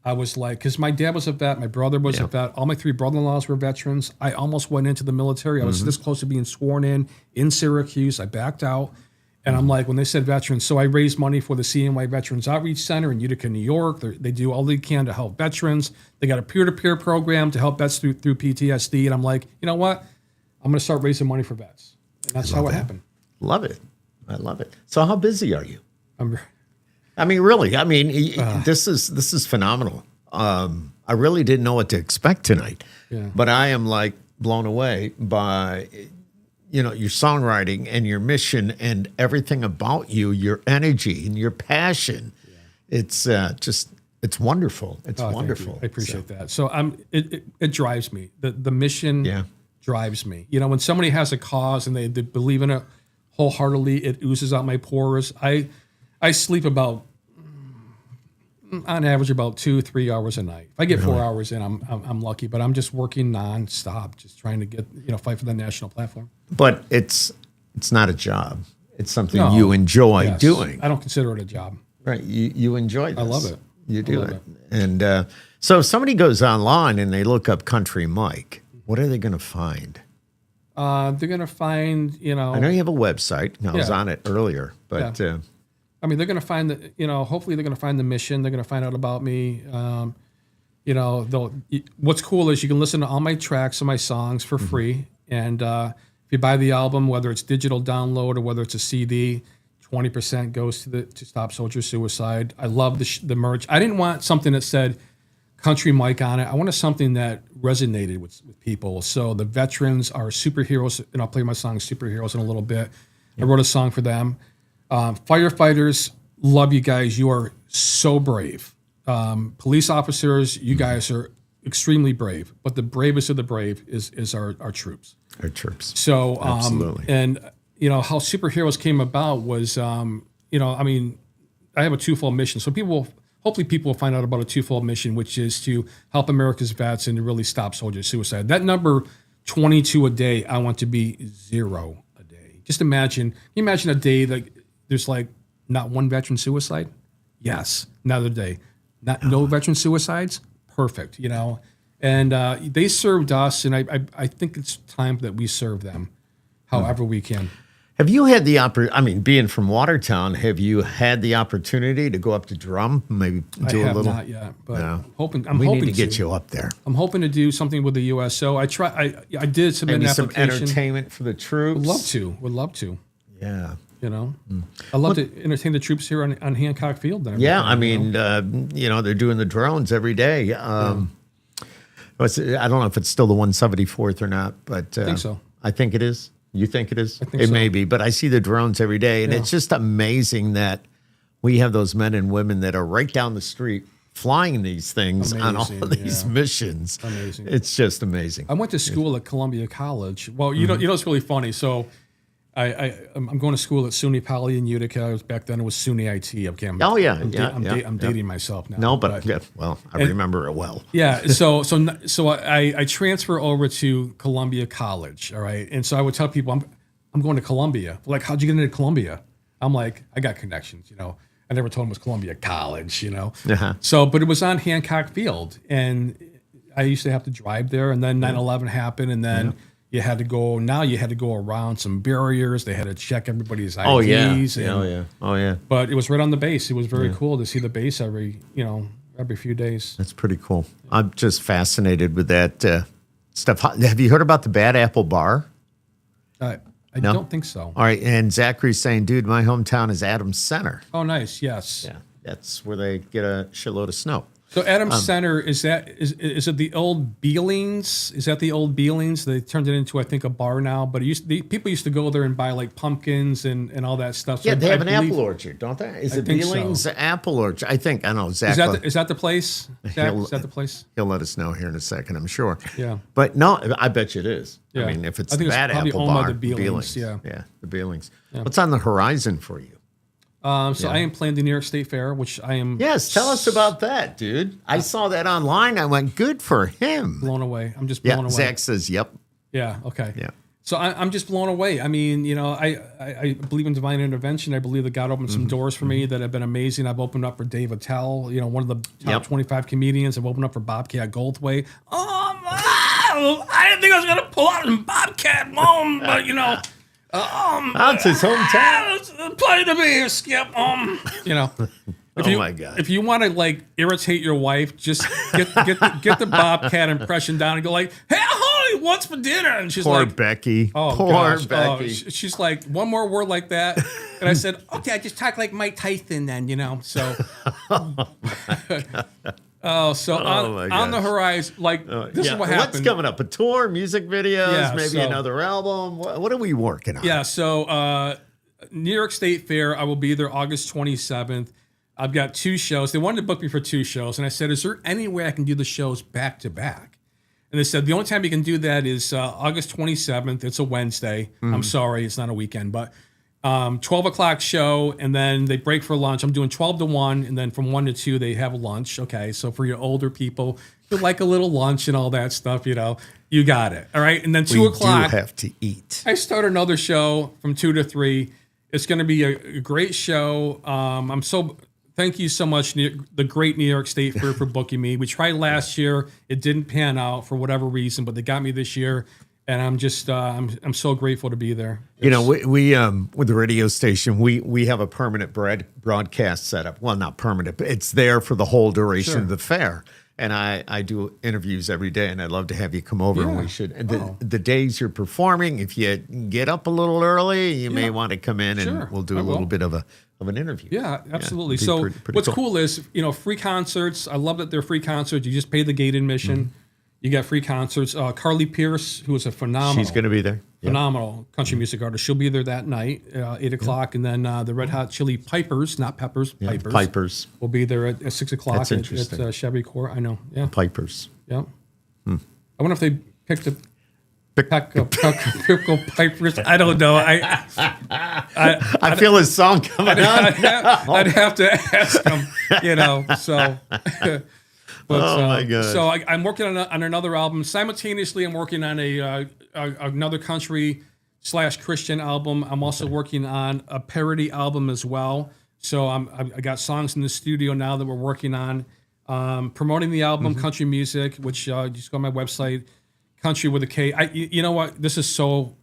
[SPEAKER 2] I was like, because my dad was a vet, my brother was a vet, all my three brother-in-laws were veterans. I almost went into the military. I was this close to being sworn in Syracuse. I backed out. And I'm like, when they said veterans, so I raised money for the CNY Veterans Outreach Center in Utica, New York. They do all they can to help veterans. They got a peer-to-peer program to help vets through PTSD. And I'm like, you know what? I'm going to start raising money for vets. And that's how it happened.
[SPEAKER 1] Love it. I love it. So how busy are you? I mean, really, this is phenomenal. I really didn't know what to expect tonight, but I am like blown away by, you know, your songwriting and your mission and everything about you, your energy and your passion. It's it's wonderful. It's wonderful.
[SPEAKER 2] I appreciate that. So it drives me. The mission drives me. You know, when somebody has a cause and they believe in it wholeheartedly, it oozes out my pores. I sleep about, on average, about 2-3 hours a night. If I get 4 hours in, I'm lucky. But I'm just working nonstop, just trying to fight for the national platform.
[SPEAKER 1] But it's not a job. It's something
[SPEAKER 2] No.
[SPEAKER 1] you enjoy
[SPEAKER 2] Yes.
[SPEAKER 1] doing.
[SPEAKER 2] I don't consider it a job.
[SPEAKER 1] Right. You enjoy this.
[SPEAKER 2] I love it.
[SPEAKER 1] You do
[SPEAKER 2] love
[SPEAKER 1] it. And so if somebody goes online and they look up Country Mike, what are they going to find?
[SPEAKER 2] They're going to find,
[SPEAKER 1] I know you have a website. I was
[SPEAKER 2] Yeah.
[SPEAKER 1] on it earlier, but
[SPEAKER 2] I mean, they're going to find hopefully they're going to find the mission. They're going to find out about me. What's cool is you can listen to all my tracks and my songs for free. And if you buy the album, whether it's digital download or whether it's a CD, 20% goes to Stop Soldier Suicide. I love the merch. I didn't want something that said Country Mike on it. I wanted something that resonated with people. So the veterans are superheroes, and I'll play my song Superheroes in a little bit. I wrote a song for them. Firefighters, love you guys. You are so brave. Police officers, you guys are extremely brave. But the bravest of the brave is our troops.
[SPEAKER 1] our troops.
[SPEAKER 2] So,
[SPEAKER 1] Absolutely.
[SPEAKER 2] And how superheroes came about was, I mean, I have a twofold mission. So hopefully people will find out about a twofold mission, which is to help America's vets and to really stop soldier suicide. That number, 22 a day, I want to be 0 a day. Just imagine, can you imagine a day that there's like not one veteran suicide? Yes. Another day. No veteran suicides? Perfect, And they served us, and I think it's time that we serve them however we can.
[SPEAKER 1] Have you had the being from Watertown, have you had the opportunity to go up to Drum, maybe do
[SPEAKER 2] I
[SPEAKER 1] a
[SPEAKER 2] have
[SPEAKER 1] little?
[SPEAKER 2] not yet, but
[SPEAKER 1] No.
[SPEAKER 2] we
[SPEAKER 1] need to get you up there.
[SPEAKER 2] I'm hoping to do something with the USO. I did submit
[SPEAKER 1] Maybe
[SPEAKER 2] an
[SPEAKER 1] some
[SPEAKER 2] application.
[SPEAKER 1] entertainment for the troops.
[SPEAKER 2] Would love to.
[SPEAKER 1] Yeah.
[SPEAKER 2] I'd love to entertain the troops here on Hancock Field. And
[SPEAKER 1] Yeah,
[SPEAKER 2] everything,
[SPEAKER 1] they're doing the drones every day. I don't know if it's still the 174th or not, but
[SPEAKER 2] I think so.
[SPEAKER 1] I think it is. You think it is?
[SPEAKER 2] I think
[SPEAKER 1] it
[SPEAKER 2] so.
[SPEAKER 1] may be, but I see the drones every day, and
[SPEAKER 2] Yeah.
[SPEAKER 1] it's just amazing that we have those men and women that are right down the street flying these things on all
[SPEAKER 2] Amazing,
[SPEAKER 1] of these
[SPEAKER 2] yeah.
[SPEAKER 1] missions.
[SPEAKER 2] Amazing.
[SPEAKER 1] It's just amazing.
[SPEAKER 2] I went to school at Columbia College. Well, you know, it's really funny. So I'm going to school at SUNY Poly in Utica. Back then it was SUNY IT. Okay, I'm dating myself now.
[SPEAKER 1] No, but I remember it well.
[SPEAKER 2] Yeah, so I transfer over to Columbia College, all right? And so I would tell people, I'm going to Columbia. Like, how'd you get into Columbia? I'm like, I got connections, I never told them it was Columbia College,
[SPEAKER 1] Uh-huh.
[SPEAKER 2] So, but it was on Hancock Field, and I used to have to drive there, and then 9/11 happened, and then you had to go around some barriers. They had to check everybody's IDs.
[SPEAKER 1] Oh, yeah.
[SPEAKER 2] And,
[SPEAKER 1] Oh, yeah.
[SPEAKER 2] But it was right on the base. It was very cool to see the base every few days.
[SPEAKER 1] That's pretty cool. I'm just fascinated with that stuff. Have you heard about the Bad Apple Bar?
[SPEAKER 2] I don't think so.
[SPEAKER 1] All right, and Zachary's saying, dude, my hometown is Adams Center.
[SPEAKER 2] Oh, nice. Yes.
[SPEAKER 1] Yeah, that's where they get a shitload of snow.
[SPEAKER 2] So Adams Center, is it the old Beelings? Is that the old Beelings? They turned it into, I think, a bar now. But people used to go there and buy like pumpkins and all that stuff. So
[SPEAKER 1] Yeah, they have
[SPEAKER 2] I
[SPEAKER 1] an
[SPEAKER 2] believe-
[SPEAKER 1] apple orchard, don't they? Is
[SPEAKER 2] I
[SPEAKER 1] it
[SPEAKER 2] think so.
[SPEAKER 1] Beeling's Apple Orchard? I think. I don't know. Zach,
[SPEAKER 2] Is that the place? Zach, is that the place?
[SPEAKER 1] he'll let us know here in a second, I'm sure.
[SPEAKER 2] Yeah.
[SPEAKER 1] But no, I bet you it is.
[SPEAKER 2] Yeah.
[SPEAKER 1] I mean, if it's
[SPEAKER 2] I think
[SPEAKER 1] the
[SPEAKER 2] it's
[SPEAKER 1] Bad
[SPEAKER 2] probably
[SPEAKER 1] Apple
[SPEAKER 2] owned by
[SPEAKER 1] Bar,
[SPEAKER 2] the Beelings, yeah.
[SPEAKER 1] the Beelings. What's on the horizon for you?
[SPEAKER 2] So I am playing the New York State Fair, which I am
[SPEAKER 1] Yes, tell us about that, dude. I saw that online. I went, good for him.
[SPEAKER 2] blown away. I'm just blown
[SPEAKER 1] Yeah,
[SPEAKER 2] away.
[SPEAKER 1] Zach says, yep.
[SPEAKER 2] Yeah. Okay.
[SPEAKER 1] Yeah.
[SPEAKER 2] So I'm just blown away. I mean, I believe in divine intervention. I believe that God opened some doors for me that have been amazing. I've opened up for Dave Attell, one of the top 25 comedians. I've opened up for Bobcat Goldthwait. Oh, I didn't think I was going to pull out in Bobcat Mom, but
[SPEAKER 1] That's his hometown.
[SPEAKER 2] It's a pleasure to be here, Skip.
[SPEAKER 1] My God.
[SPEAKER 2] If you want to irritate your wife, just get the Bobcat impression down and go like, "Hey, honey, what's for dinner?" And she's
[SPEAKER 1] Poor
[SPEAKER 2] like,
[SPEAKER 1] Becky.
[SPEAKER 2] "Oh,
[SPEAKER 1] Poor
[SPEAKER 2] gosh."
[SPEAKER 1] Becky.
[SPEAKER 2] She's like, one more word like that, and I said, "Okay, I just talk like Mike Tyson then, So, on the horizon, this is what happened.
[SPEAKER 1] What's coming up? A tour, music videos,
[SPEAKER 2] Yeah,
[SPEAKER 1] maybe another album? What are we working on?
[SPEAKER 2] Yeah, so New York State Fair, I will be there August 27th. I've got 2 shows. They wanted to book me for 2 shows, and I said, is there any way I can do the shows back to back? And they said, the only time you can do that is August 27th. It's a Wednesday. I'm sorry, it's not a weekend, but 12 o'clock show, and then they break for lunch. I'm doing 12 to 1, and then from 1 to 2, they have lunch. Okay, so for your older people, you like a little lunch and all that stuff, you got it. All right, and then 2 o'clock.
[SPEAKER 1] We do have to eat.
[SPEAKER 2] I start another show from 2 to 3, It's going to be a great show. Thank you so much, the great New York State Fair, for booking me. We tried last year. It didn't pan out for whatever reason, but they got me this year. And I'm just, I'm so grateful to be there.
[SPEAKER 1] You know, we with the radio station, we have a permanent broadcast setup. Well, not permanent, but it's there for the whole duration of the fair. And I do interviews every day, and I'd love to have you come over. And we should. The days you're performing, if you get up a little early, you may want to come in, and we'll do a little bit of an interview.
[SPEAKER 2] Yeah, absolutely. So what's cool is, free concerts. I love that they're free concerts. You just pay the gate admission. You got free concerts. Carly Pierce, who is a phenomenal.
[SPEAKER 1] She's going to be there.
[SPEAKER 2] Phenomenal country music artist. She'll be there that night, 8 o'clock. And then the Red Hot Chili Pipers, not Peppers, Pipers.
[SPEAKER 1] Pipers.
[SPEAKER 2] Will be there at 6 o'clock.
[SPEAKER 1] That's interesting.
[SPEAKER 2] At Chevy Court. I know. Yeah.
[SPEAKER 1] Pipers.
[SPEAKER 2] Yeah. I wonder if they picked a Pickle Pipers. I don't know.
[SPEAKER 1] I feel his song coming on.
[SPEAKER 2] I'd have to ask him, so... But,
[SPEAKER 1] oh my God!
[SPEAKER 2] So I'm working on another album. Simultaneously, I'm working on another country / Christian album. I'm also working on a parody album as well. So I got songs in the studio now that we're working on. Promoting the album, Country Music, which just go on my website, Country with a K. You know what? This is so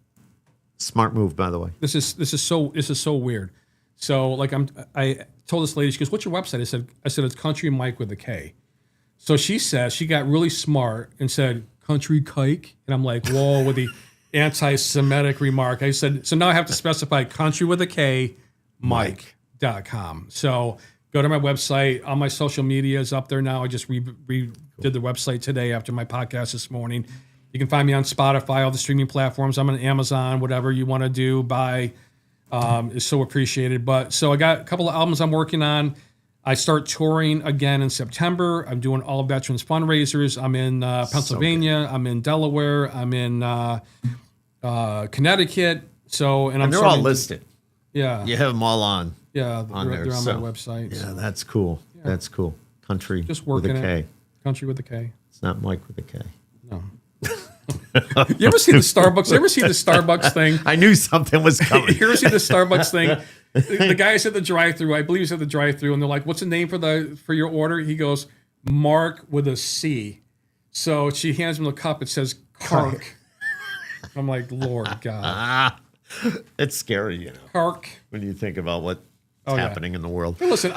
[SPEAKER 1] smart move, by the way.
[SPEAKER 2] This is so weird. So I told this lady, she goes, "What's your website?" I said it's Country Mike with a K. So she says, she got really smart and said, Country Kike. And I'm like, whoa, with the anti-Semitic remark. I said, so now I have to specify Country with a K, Mike.com. So go to my website. All my social media is up there now. I just redid the website today after my podcast this morning. You can find me on Spotify, all the streaming platforms. I'm on Amazon, whatever you want to do, buy is so appreciated. But so I got a couple of albums I'm working on. I start touring again in September. I'm doing all veterans fundraisers. I'm in Pennsylvania. I'm in Delaware. I'm in Connecticut. And
[SPEAKER 1] they're all listed.
[SPEAKER 2] Yeah,
[SPEAKER 1] you have them all on.
[SPEAKER 2] Yeah, they're on my website.
[SPEAKER 1] Yeah, so. That's cool. Yeah. That's cool. Country
[SPEAKER 2] just working
[SPEAKER 1] with a K.
[SPEAKER 2] Country with a K.
[SPEAKER 1] It's not Mike with a K.
[SPEAKER 2] No. You ever see the Starbucks? You ever see the Starbucks thing?
[SPEAKER 1] I knew something was coming.
[SPEAKER 2] You ever see the Starbucks thing? The guys at the drive-thru, I believe he's at the drive-thru, and they're like, "What's the name for your order?" He goes, "Mark with a C." So she hands him the cup. It says Kark. I'm like, Lord God.
[SPEAKER 1] It's scary,
[SPEAKER 2] Kark.
[SPEAKER 1] when you think about what's happening in the world.
[SPEAKER 2] Hey, listen,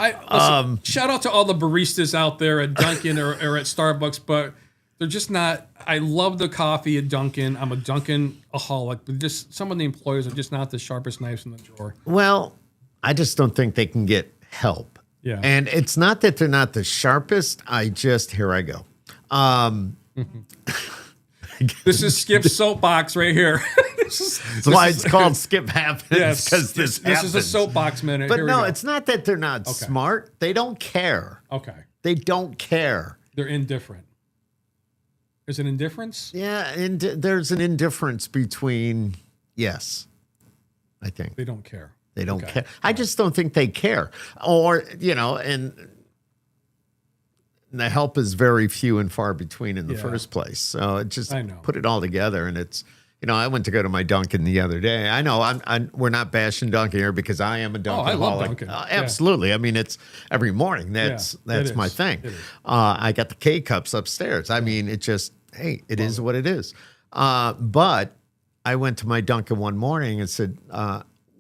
[SPEAKER 2] shout out to all the baristas out there at Dunkin' or at Starbucks, but they're just not. I love the coffee at Dunkin'. I'm a Dunkin'-aholic, but just some of the employers are just not the sharpest knives in the drawer.
[SPEAKER 1] Well, I just don't think they can get help.
[SPEAKER 2] Yeah.
[SPEAKER 1] And it's not that they're not the sharpest. Here I go.
[SPEAKER 2] This is Skip's soapbox right here.
[SPEAKER 1] That's why it's called Skip Happens.
[SPEAKER 2] Yes,
[SPEAKER 1] because this
[SPEAKER 2] is a soapbox minute.
[SPEAKER 1] But no, it's not that they're not smart. They don't care.
[SPEAKER 2] Okay.
[SPEAKER 1] They don't care.
[SPEAKER 2] They're indifferent. There's an indifference?
[SPEAKER 1] Yeah, and there's an indifference between, I think.
[SPEAKER 2] They don't care.
[SPEAKER 1] They don't care. I just don't think they care. Or, and the help is very few and far between in the first place. So it just put it all together, and it's, I went to go to my Dunkin' the other day. I know we're not bashing Dunkin' here because I am a Dunkin'.
[SPEAKER 2] I love Dunkin'.
[SPEAKER 1] Absolutely. I mean, it's every morning. That's my thing. I got the K-Cups upstairs. I mean, it just, it is what it is. But I went to my Dunkin' one morning and said,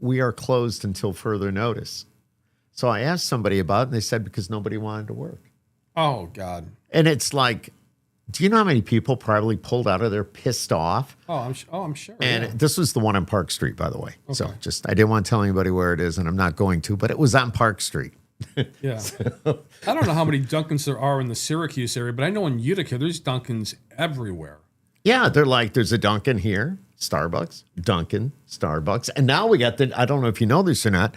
[SPEAKER 1] we are closed until further notice. So I asked somebody about it, and they said because nobody wanted to work.
[SPEAKER 2] Oh, God.
[SPEAKER 1] And it's like, do you know how many people probably pulled out of there pissed off?
[SPEAKER 2] I'm sure.
[SPEAKER 1] And this was the one on Park Street, by the way. Okay. So I didn't want to tell anybody where it is, and I'm not going to, but it was on Park Street.
[SPEAKER 2] Yeah. I don't know how many Dunkins there are in the Syracuse area, but I know in Utica, there's Dunkins everywhere.
[SPEAKER 1] Yeah, they're like, there's a Dunkin' here, Starbucks, Dunkin', Starbucks. And now we got I don't know if you know this or not,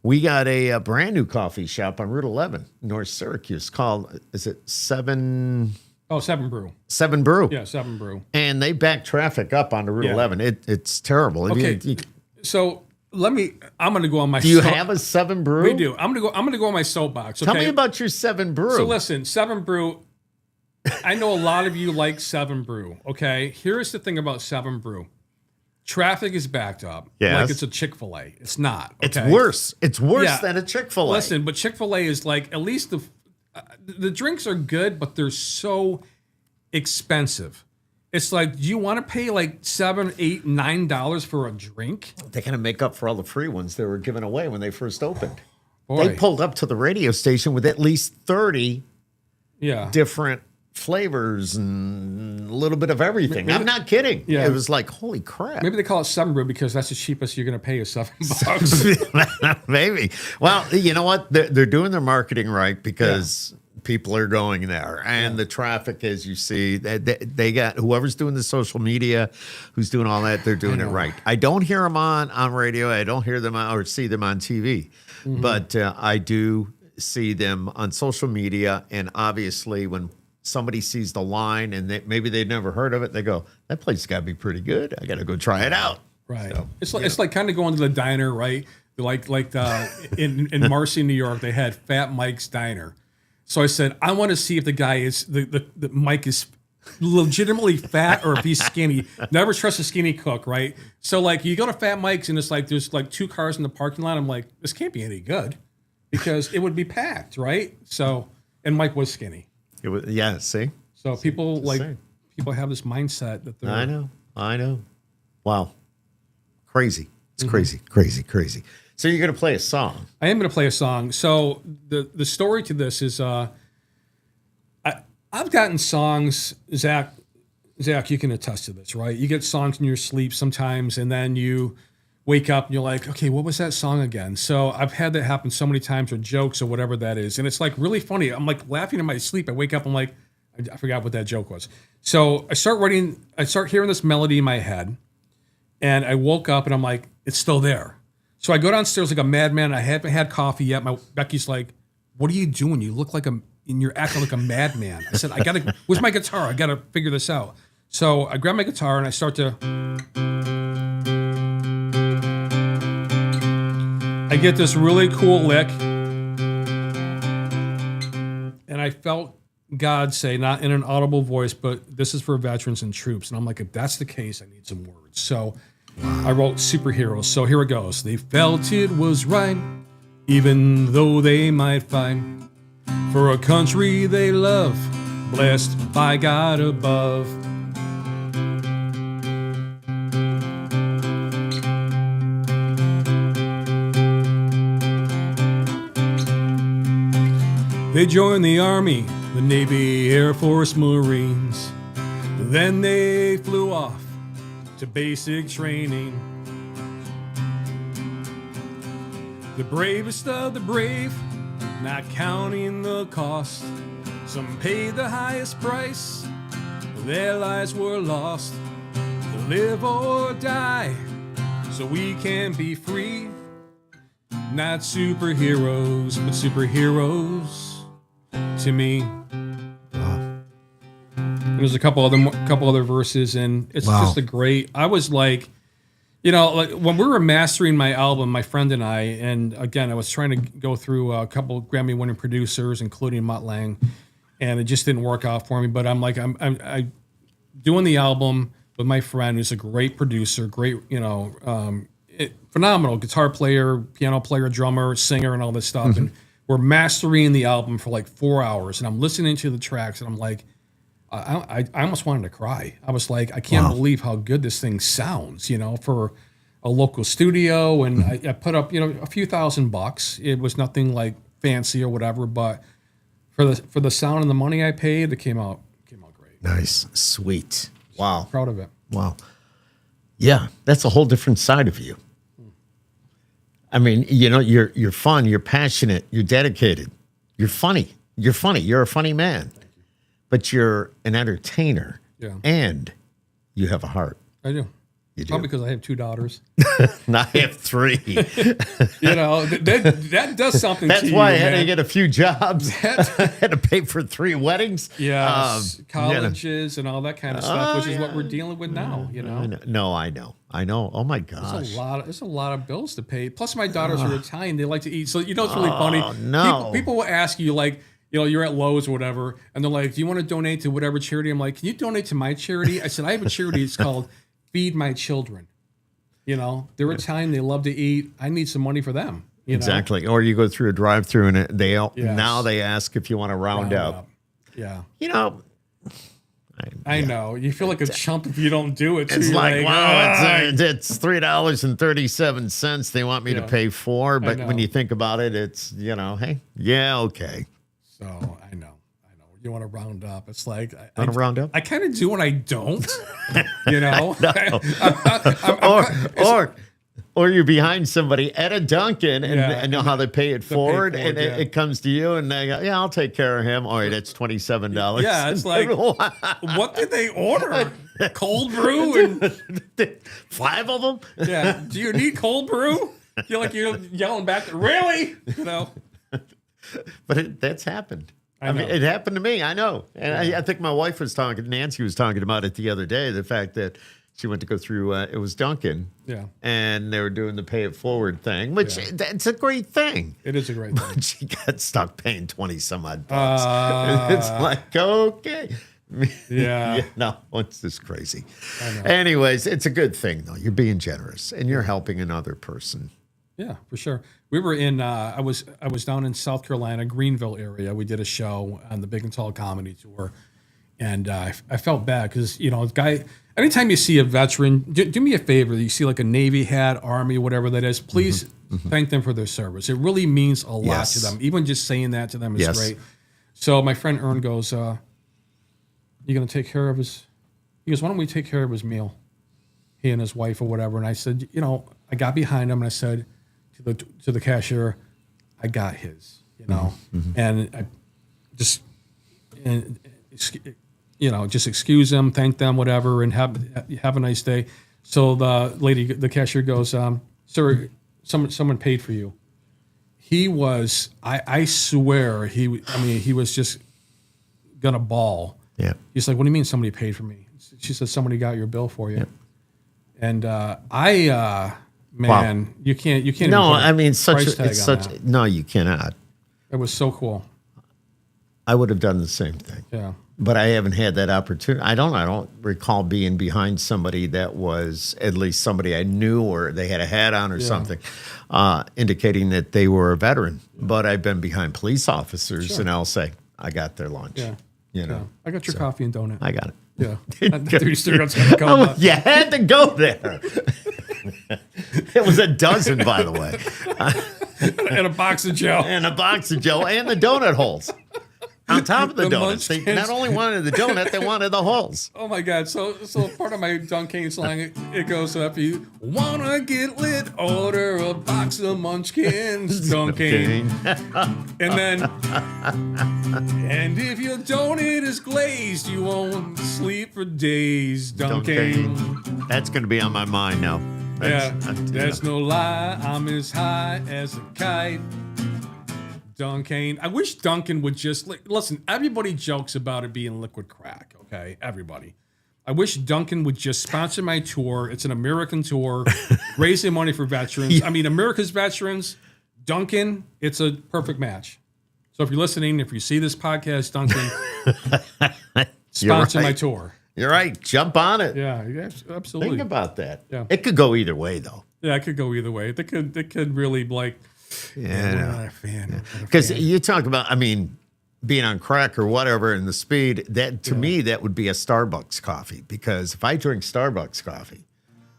[SPEAKER 1] we got a brand new coffee shop on Route 11, North Syracuse, called, is it 7...
[SPEAKER 2] Oh, 7 Brew.
[SPEAKER 1] 7 Brew.
[SPEAKER 2] Yeah, 7 Brew.
[SPEAKER 1] And they back traffic up onto Route 11. It's terrible.
[SPEAKER 2] Okay. So I'm going to go on my.
[SPEAKER 1] Do you have a 7 Brew?
[SPEAKER 2] We do. I'm going to go on my soapbox. Okay?
[SPEAKER 1] Tell me about your 7 Brew.
[SPEAKER 2] So listen, 7 Brew. I know a lot of you like 7 Brew. Okay. Here's the thing about 7 Brew. Traffic is backed up.
[SPEAKER 1] Yes.
[SPEAKER 2] Like it's a Chick-fil-A. It's not.
[SPEAKER 1] It's
[SPEAKER 2] okay?
[SPEAKER 1] worse. It's worse
[SPEAKER 2] Yeah.
[SPEAKER 1] than a Chick-fil-A.
[SPEAKER 2] Listen, but Chick-fil-A is like, at least the drinks are good, but they're so expensive. It's like, do you want to pay like $7, $8, $9 for a drink?
[SPEAKER 1] They're going to make up for all the free ones they were giving away when they first opened.
[SPEAKER 2] Boy.
[SPEAKER 1] They pulled up to the radio station with at least 30 different flavors and a little bit of everything.
[SPEAKER 2] Maybe
[SPEAKER 1] I'm not kidding.
[SPEAKER 2] Yeah.
[SPEAKER 1] It was like, holy crap.
[SPEAKER 2] Maybe they call it Seven Brew because that's the cheapest you're going to pay is $7.
[SPEAKER 1] Maybe. Well, you know what? They're doing their marketing right because people are going there. And the traffic, as you see, they got whoever's doing the social media, who's doing all that, they're doing it right. I don't hear them on radio. I don't hear them or see them on TV. But I do see them on social media. And obviously, when somebody sees the line and maybe they've never heard of it, they go, that place got to be pretty good. I got to go try it out.
[SPEAKER 2] Right.
[SPEAKER 1] So,
[SPEAKER 2] it's like kind of going to the diner, right? Like in Marcy, New York, they had Fat Mike's Diner. So I said, I want to see if the guy is the Mike is legitimately fat or if he's skinny. Never trust a skinny cook, right? So like you go to Fat Mike's and it's like there's like 2 cars in the parking lot. I'm like, this can't be any good because it would be packed, right? So and Mike was skinny.
[SPEAKER 1] It was, see?
[SPEAKER 2] So people have this mindset that they're
[SPEAKER 1] I know. Wow. Crazy. It's crazy. So you're going to play a song.
[SPEAKER 2] I am going to play a song. So the story to this is I've gotten songs, Zach, you can attest to this, right? You get songs in your sleep sometimes, and then you wake up and you're like, okay, what was that song again? So I've had that happen so many times, or jokes or whatever that is. And it's like really funny. I'm like laughing in my sleep. I wake up, I'm like, I forgot what that joke was. So I start hearing this melody in my head, and I woke up and I'm like, it's still there. So I go downstairs like a madman. I haven't had coffee yet. Becky's like, what are you doing? You look like and you're acting like a madman. I said, where's my guitar? I got to figure this out. So I grab my guitar and I start to, I get this really cool lick. And I felt God say, not in an audible voice, but this is for veterans and troops. And I'm like, if that's the case, I need some words. So I wrote Superheroes. So here it goes. They felt it was right, even though they might fight for a country they love, blessed by God above. They joined the Army, the Navy, Air Force, Marines. Then they flew off to basic training. The bravest of the brave, not counting the cost. Some paid the highest price, their lives were lost. To live or die, so we can be free. Not superheroes, but superheroes to me. There's a couple other verses, and it's just a great. I was like, like when we were mastering my album, my friend and I, and again, I was trying to go through a couple Grammy-winning producers, including Mutt Lange, and it just didn't work out for me. But I'm like, I'm doing the album with my friend, who's a great producer, great, phenomenal guitar player, piano player, drummer, singer, and all this stuff, and we're mastering the album for like 4 hours, and I'm listening to the tracks, and I'm like. I almost wanted to cry. I was like, I can't believe how good this thing sounds, for a local studio. And I put up, a few $1,000. It was nothing like fancy or whatever, but for the sound and the money I paid, it came out great.
[SPEAKER 1] Nice, sweet, wow,
[SPEAKER 2] Proud of it.
[SPEAKER 1] Wow, yeah, that's a whole different side of you. I mean, you're fun, you're passionate, you're dedicated, you're funny. You're a funny man. But you're an entertainer, and you have a heart.
[SPEAKER 2] I do.
[SPEAKER 1] You do.
[SPEAKER 2] Probably because I have 2 daughters.
[SPEAKER 1] And I have 3.
[SPEAKER 2] That does something to you.
[SPEAKER 1] That's why I had to get a few jobs. I had to pay for 3 weddings.
[SPEAKER 2] Yes, colleges and all that kind of stuff, which is what we're dealing with now,
[SPEAKER 1] No, I know. Oh, my gosh.
[SPEAKER 2] There's a lot of bills to pay. Plus, my daughters are Italian. They like to eat. So, it's really funny.
[SPEAKER 1] No.
[SPEAKER 2] People will ask you, like, you're at Lowe's or whatever, and they're like, do you want to donate to whatever charity? I'm like, can you donate to my charity? I said, I have a charity. It's called Feed My Children. You know, they're Italian. They love to eat. I need some money for them. You know?
[SPEAKER 1] Exactly. Or you go through a drive-through and
[SPEAKER 2] Yes.
[SPEAKER 1] now they ask if you want to round up.
[SPEAKER 2] Yeah.
[SPEAKER 1] You know,
[SPEAKER 2] I know. You feel like a chump if you don't do it.
[SPEAKER 1] it's like, wow, it's $3.37 they want me to pay for. But when you think about it, it's, you know, hey, yeah, okay.
[SPEAKER 2] So I know. You want to round up. It's like,
[SPEAKER 1] Want to round up?
[SPEAKER 2] I kind of do and I don't, you know?
[SPEAKER 1] Or you're behind somebody at a Dunkin' and know how they pay it forward, and it comes to you and they go, yeah, I'll take care of him. All right, that's $27.
[SPEAKER 2] Yeah, it's like, what did they order? Cold brew? And
[SPEAKER 1] 5 of them?
[SPEAKER 2] Yeah. Do you need cold brew? You're yelling back, really? You know?
[SPEAKER 1] But that's happened. I mean, it happened to me. I know. And I think my wife Nancy was talking about it the other day, the fact that she went to go through, it was Dunkin'.
[SPEAKER 2] Yeah. And
[SPEAKER 1] they were doing the pay it forward thing, which it's a great thing.
[SPEAKER 2] It is a great thing.
[SPEAKER 1] But she got stuck paying 20 some odd bucks. It's like, okay.
[SPEAKER 2] Yeah.
[SPEAKER 1] No, it's just crazy. Anyways, it's a good thing, though. You're being generous and you're helping another person.
[SPEAKER 2] Yeah, for sure. We were in, I was down in South Carolina, Greenville area. We did a show on the Big and Tall Comedy Tour. And I felt bad because, you know, anytime you see a veteran, do me a favor. You see like a Navy hat, Army, whatever that is, please thank them for their service. It really means a lot to them. Even just saying that to them is great. So my friend Ern goes, you going to take care of his, he goes, why don't we take care of his meal? He and his wife or whatever. And I said, you know, I got behind him and I said to the cashier, I got his, you know, and I just, you know, just excuse them, thank them, whatever, and have a nice day. So the cashier goes, sir, someone paid for you. He was, I swear, he was just gonna bawl.
[SPEAKER 1] Yeah.
[SPEAKER 2] He's like, what do you mean somebody paid for me? She said, somebody got your bill for you. Yeah. And man, you can't.
[SPEAKER 1] No, I mean, no, you cannot.
[SPEAKER 2] It was so cool.
[SPEAKER 1] I would have done the same thing.
[SPEAKER 2] Yeah.
[SPEAKER 1] But I haven't had that opportunity. I don't recall being behind somebody that was at least somebody I knew or they had a hat on or something, indicating that they were a veteran. Yeah. But I've been behind police officers and I'll say, I got their lunch. Yeah. You know,
[SPEAKER 2] I got your coffee and donut.
[SPEAKER 1] I got it.
[SPEAKER 2] Yeah. You
[SPEAKER 1] had to go there. It was a dozen, by the way.
[SPEAKER 2] And a box of Joe.
[SPEAKER 1] And a box of Joe and the donut holes. On top of the donuts. They not only wanted the donut, they wanted the holes.
[SPEAKER 2] Oh my God. So part of my Dunkin' slang, it goes, so if you wanna get lit, order a box of munchkins, Dunkin'. And if your donut is glazed, you won't sleep for days, Dunkin'.
[SPEAKER 1] That's gonna be on my mind now.
[SPEAKER 2] That's no lie, I'm as high as a kite. Dunkin'. I wish Dunkin' would just listen. Everybody jokes about it being liquid crack. Okay, everybody. I wish Dunkin' would just sponsor my tour. It's an American tour, raising money for veterans. I mean, America's veterans. Dunkin'. It's a perfect match. So if you're listening, if you see this podcast, Dunkin', sponsor my tour.
[SPEAKER 1] You're right. Jump on it.
[SPEAKER 2] Yeah, absolutely.
[SPEAKER 1] Think about that.
[SPEAKER 2] Yeah,
[SPEAKER 1] it could go either way, though.
[SPEAKER 2] Yeah, it could go either way. It could really like.
[SPEAKER 1] Yeah,
[SPEAKER 2] we're not a fan.
[SPEAKER 1] Because you talk about, I mean, being on crack or whatever and the speed, that to me, that would be a Starbucks coffee. Because if I drink Starbucks coffee,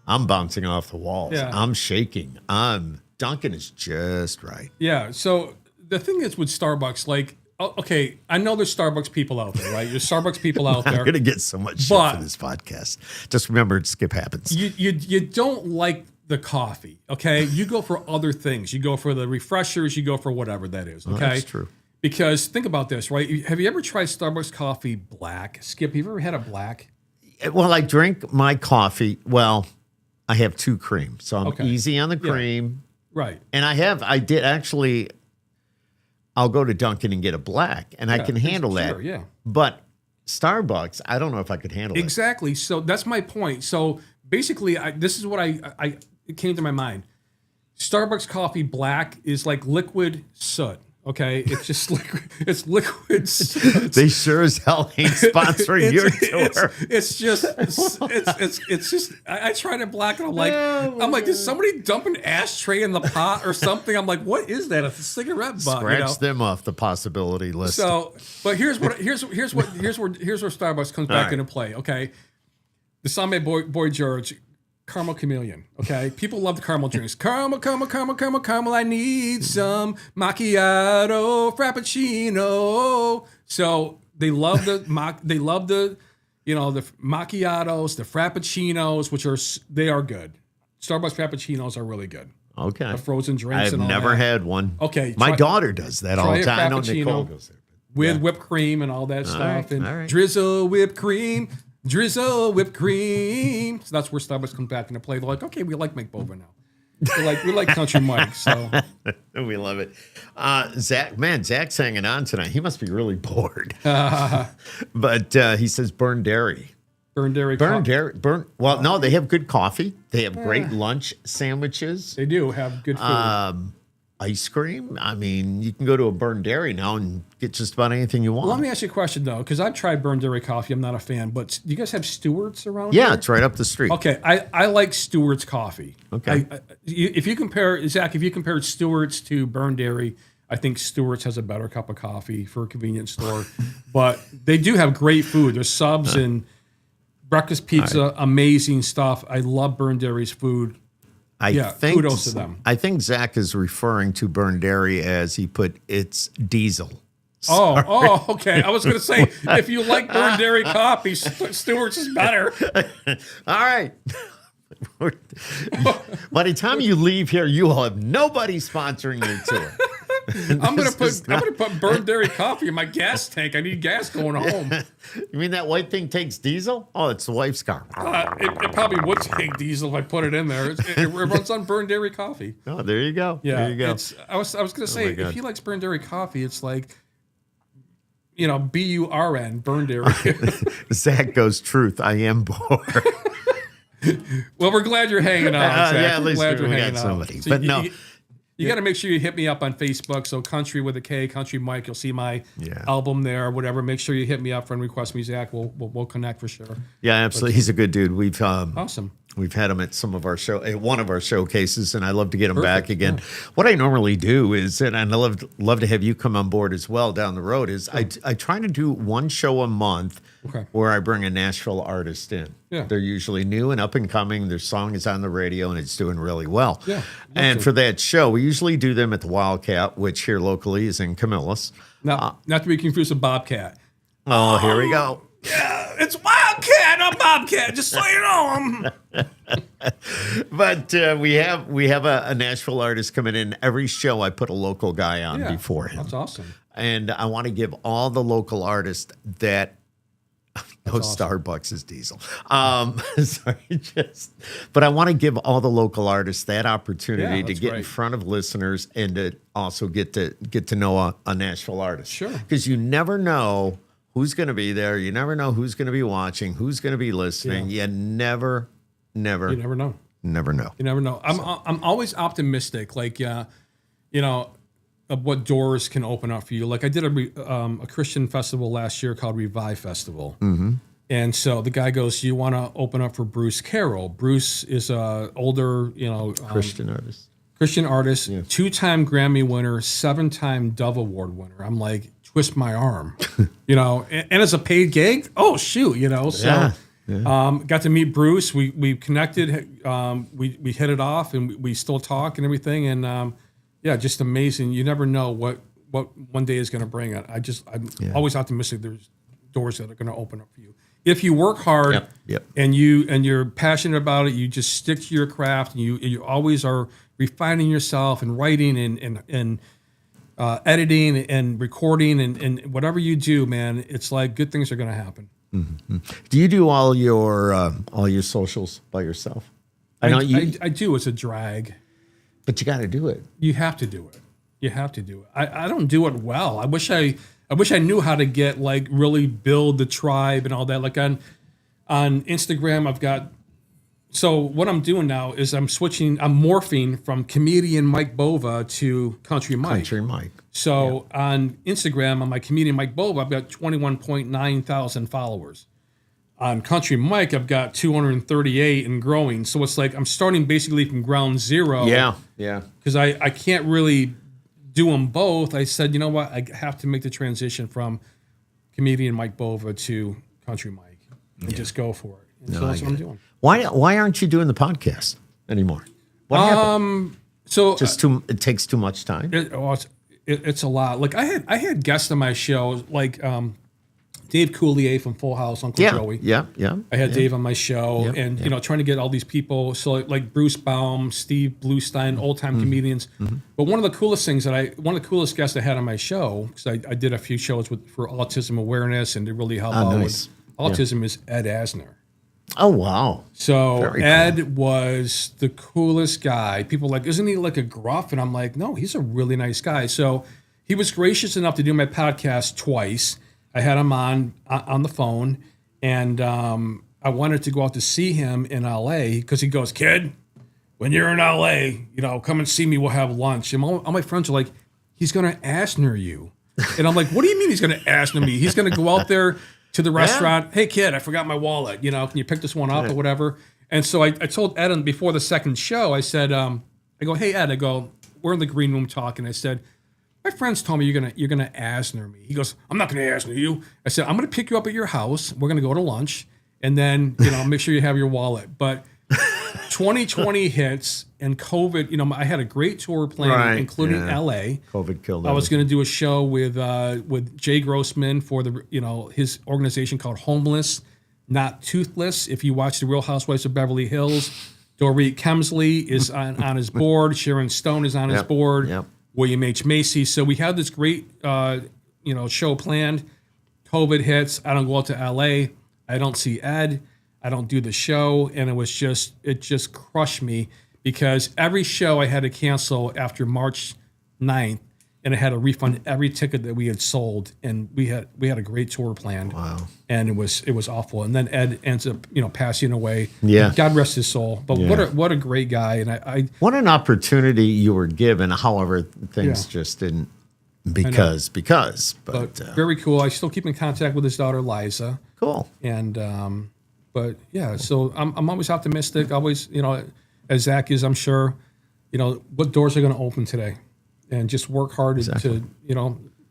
[SPEAKER 1] I'm bouncing off the walls. Yeah. I'm shaking. Dunkin' is just right.
[SPEAKER 2] Yeah. So the thing is with Starbucks, like, okay, I know there's Starbucks people out there, right? There's Starbucks people out there.
[SPEAKER 1] I'm going to get so much shit for this podcast. Just remember, skip happens.
[SPEAKER 2] You don't like the coffee, okay? You go for other things. You go for the refreshers. You go for whatever that is, okay?
[SPEAKER 1] That's true.
[SPEAKER 2] Because think about this, right? Have you ever tried Starbucks coffee black? Skip, have you ever had a black?
[SPEAKER 1] Well, I drink my coffee. Well, I have 2 cream, so I'm easy on the cream.
[SPEAKER 2] Yeah. Right.
[SPEAKER 1] And I did actually, I'll go to Dunkin' and get a black, and I can handle that.
[SPEAKER 2] Sure, yeah.
[SPEAKER 1] But Starbucks, I don't know if I could handle it.
[SPEAKER 2] Exactly. So that's my point. So basically, this is what it came to my mind. Starbucks coffee black is like liquid soot. Okay, it's just liquid. It's liquid.
[SPEAKER 1] They sure as hell ain't sponsoring your tour.
[SPEAKER 2] It's just. I try to black it. I'm like, did somebody dump an ashtray in the pot or something? I'm like, what is that? It's a cigarette butt.
[SPEAKER 1] Scratch them off the possibility list.
[SPEAKER 2] So, but here's where Starbucks comes back into play. Okay, the Same Boy George. Caramel chameleon. Okay, people love the caramel drinks. Caramel. I need some macchiato, frappuccino. So they love the the macchiatos, the frappuccinos, they are good. Starbucks frappuccinos are really good.
[SPEAKER 1] Okay,
[SPEAKER 2] the frozen drinks.
[SPEAKER 1] I've
[SPEAKER 2] and all
[SPEAKER 1] never
[SPEAKER 2] that.
[SPEAKER 1] had one.
[SPEAKER 2] Okay,
[SPEAKER 1] my daughter does that all the time. I know Nicole goes there
[SPEAKER 2] with whipped cream and all that stuff, and
[SPEAKER 1] all right.
[SPEAKER 2] drizzle whipped cream. Drizzle whipped cream. So that's where Starbucks comes back into play. They're like, okay, we like Bova now. We like Kountry Mike. So
[SPEAKER 1] we love it. Zach's hanging on tonight. He must be really bored. But he says burn dairy.
[SPEAKER 2] Burn dairy.
[SPEAKER 1] Well, no, they have good coffee. They have great lunch sandwiches.
[SPEAKER 2] They do have good food.
[SPEAKER 1] Ice cream. I mean, you can go to a Burn Dairy now and get just about anything you want.
[SPEAKER 2] Well, let me ask you a question, though, because I've tried Burn Dairy coffee. I'm not a fan, but do you guys have Stewart's around here?
[SPEAKER 1] Yeah, it's right up the street.
[SPEAKER 2] Okay, I like Stewart's coffee.
[SPEAKER 1] Okay.
[SPEAKER 2] If you compare Stewart's to Burn Dairy, I think Stewart's has a better cup of coffee for a convenience store. But they do have great food. There's subs and breakfast pizza, amazing stuff. I love Burn Dairy's food. Kudos to them.
[SPEAKER 1] I think Zach is referring to Burn Dairy as he put it's diesel.
[SPEAKER 2] Oh, okay. I was going to say, if you like Burn Dairy coffee, Stewart's is better.
[SPEAKER 1] All right. By the time you leave here, you will have nobody sponsoring your tour.
[SPEAKER 2] I'm gonna put Burn Dairy coffee in my gas tank. I need gas going home.
[SPEAKER 1] You mean that white thing takes diesel? Oh, it's the wife's car.
[SPEAKER 2] It probably would take diesel if I put it in there. It runs on Burn Dairy coffee.
[SPEAKER 1] Oh, there you go.
[SPEAKER 2] Yeah,
[SPEAKER 1] there you go.
[SPEAKER 2] I was gonna say, if he likes Burn Dairy coffee, it's like, BURN, Burn Dairy.
[SPEAKER 1] Zach goes, truth. I am bored.
[SPEAKER 2] Well, we're glad you're hanging out. Zach.
[SPEAKER 1] Yeah, at least
[SPEAKER 2] glad
[SPEAKER 1] we got somebody.
[SPEAKER 2] So
[SPEAKER 1] but no.
[SPEAKER 2] You got to make sure you hit me up on Facebook. So Country with a K, Kountry Mike. You'll see my album there or whatever. Make sure you hit me up, friend request me, Zach. We'll connect for sure.
[SPEAKER 1] Yeah, absolutely. He's a good dude. We've
[SPEAKER 2] awesome.
[SPEAKER 1] We've had him at one of our showcases, and I love to get him back again. Yeah. What I normally do is, and I love to have you come on board as well down the road, is I try to do one show a month where I bring a Nashville artist in. Yeah. They're usually new and up and coming. Their song is on the radio, and it's doing really well. Yeah. And for that show, we usually do them at the Wildcat, which here locally is in Camillus.
[SPEAKER 2] Not to be confused with Bobcat.
[SPEAKER 1] Oh, here we go.
[SPEAKER 2] Yeah, it's Wildcat, not Bobcat. Just so you know.
[SPEAKER 1] But we have a Nashville artist coming in. Every show I put a local guy on before him.
[SPEAKER 2] That's awesome.
[SPEAKER 1] And I want to give all the local artists that Starbucks is diesel. But I want to give all the local artists that opportunity to get in front of listeners and to also get to know a Nashville artist. Sure. Because you never know who's going to be there. You never know who's going to be watching, who's going to be listening. Yeah. You never know. Never know.
[SPEAKER 2] You never know. I'm always optimistic, like, of what doors can open up for you. Like I did a Christian festival last year called Revive Festival. Mm-hmm. And so the guy goes, you want to open up for Bruce Carroll. Bruce is a older,
[SPEAKER 1] Christian artist.
[SPEAKER 2] 2-time Grammy winner, 7-time Dove Award winner. I'm like, twist my arm, and it's a paid gig. Oh shoot, so got to meet Bruce. We connected. We hit it off, and we still talk and everything. And just amazing. You never know what one day is going to bring. I'm always optimistic. There's doors that are going to open up for you if you work hard. Yep. And you're passionate about it. You just stick to your craft, and you always are refining yourself and writing and editing and recording and whatever you do, man, it's like good things are going to happen.
[SPEAKER 1] Mm-hmm. Do you do all your socials by yourself?
[SPEAKER 2] I do. It's a drag,
[SPEAKER 1] but you got to do it.
[SPEAKER 2] You have to do it. I don't do it well. I wish I knew how to get really build the tribe and all that. Like on Instagram, I've got So what I'm doing now is I'm morphing from comedian Mike Bova to Country Mike.
[SPEAKER 1] Country Mike.
[SPEAKER 2] So on Instagram, on my comedian Mike Bova, I've got 21.9 thousand followers. On Country Mike, I've got 238 and growing. So it's like I'm starting basically from ground zero.
[SPEAKER 1] Yeah.
[SPEAKER 2] Because I can't really do them both. I said, you know what? I have to make the transition from comedian Mike Bova to Country Mike and just go for it. And so that's what I'm doing.
[SPEAKER 1] Why aren't you doing the podcast anymore? What happened?
[SPEAKER 2] So
[SPEAKER 1] it takes too much time.
[SPEAKER 2] It's a lot. Like I had guests on my show, like Dave Coulier from Full House, Uncle Joey.
[SPEAKER 1] Yeah.
[SPEAKER 2] I had Dave on my show, and
[SPEAKER 1] yeah.
[SPEAKER 2] you know, trying to get all these people. So like Bruce Baum, Steve Bluestein, old time comedians. But one of the coolest guests I had on my show, because I did a few shows for autism awareness and to really help out with autism, is Ed Asner.
[SPEAKER 1] Oh wow!
[SPEAKER 2] So
[SPEAKER 1] Very
[SPEAKER 2] Ed
[SPEAKER 1] cool.
[SPEAKER 2] was the coolest guy. People were like, isn't he like a gruff? And I'm like, no, he's a really nice guy. So he was gracious enough to do my podcast twice. I had him on the phone, and I wanted to go out to see him in L.A. because he goes, kid, when you're in L.A., you know, come and see me. We'll have lunch. And all my friends are like, he's gonna Asner you, and I'm like, what do you mean he's gonna Asner me? He's gonna go out there to the restaurant. Yeah. Hey, kid, I forgot my wallet. You know, can you pick this one up or whatever? And so I told Ed before the second show, I said, I go, hey, Ed, we're in the green room talking. I said, my friends told me you're gonna Asner me. He goes, I'm not gonna Asner you. I said, I'm gonna pick you up at your house. We're gonna go to lunch, and then make sure you have your wallet. But 2020 hits and COVID. You know, I had a great tour planned, including LA.
[SPEAKER 1] COVID killed.
[SPEAKER 2] I was going to do a show with Jay Grossman for his organization called Homeless, Not Toothless. If you watch The Real Housewives of Beverly Hills, Dorit Kemsley is on his board. Sharon Stone is on his board.
[SPEAKER 1] Yep.
[SPEAKER 2] William H. Macy. So we had this great show planned. COVID hits. I don't go out to LA. I don't see Ed. I don't do the show, and it just crushed me because every show I had to cancel after March 9th, and I had to refund every ticket that we had sold, and we had a great tour planned.
[SPEAKER 1] Wow.
[SPEAKER 2] And it was awful. And then Ed ends up passing away.
[SPEAKER 1] Yeah.
[SPEAKER 2] God rest his soul. But what a great guy. And I
[SPEAKER 1] what an opportunity you were given. However, things just didn't because. But
[SPEAKER 2] very cool. I still keep in contact with his daughter Liza.
[SPEAKER 1] Cool.
[SPEAKER 2] And but yeah, so I'm always optimistic. Always, as Zach is, I'm sure, what doors are going to open today, and just work hard to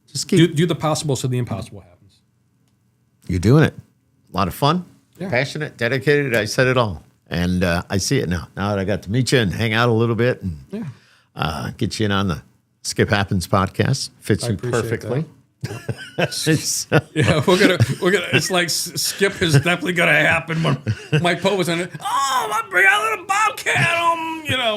[SPEAKER 1] just keep
[SPEAKER 2] do the possible so the impossible happens.
[SPEAKER 1] You're doing it. A lot of fun,
[SPEAKER 2] Yeah.
[SPEAKER 1] passionate, dedicated. I said it all, and I see it now. Now that I got to meet you and hang out a little bit, and get you in on the Skip Happens podcast, fits you perfectly.
[SPEAKER 2] Yeah, we're gonna. It's like Skip is definitely gonna happen when Mike Poe was on it. Oh, I bring out a little bobcat,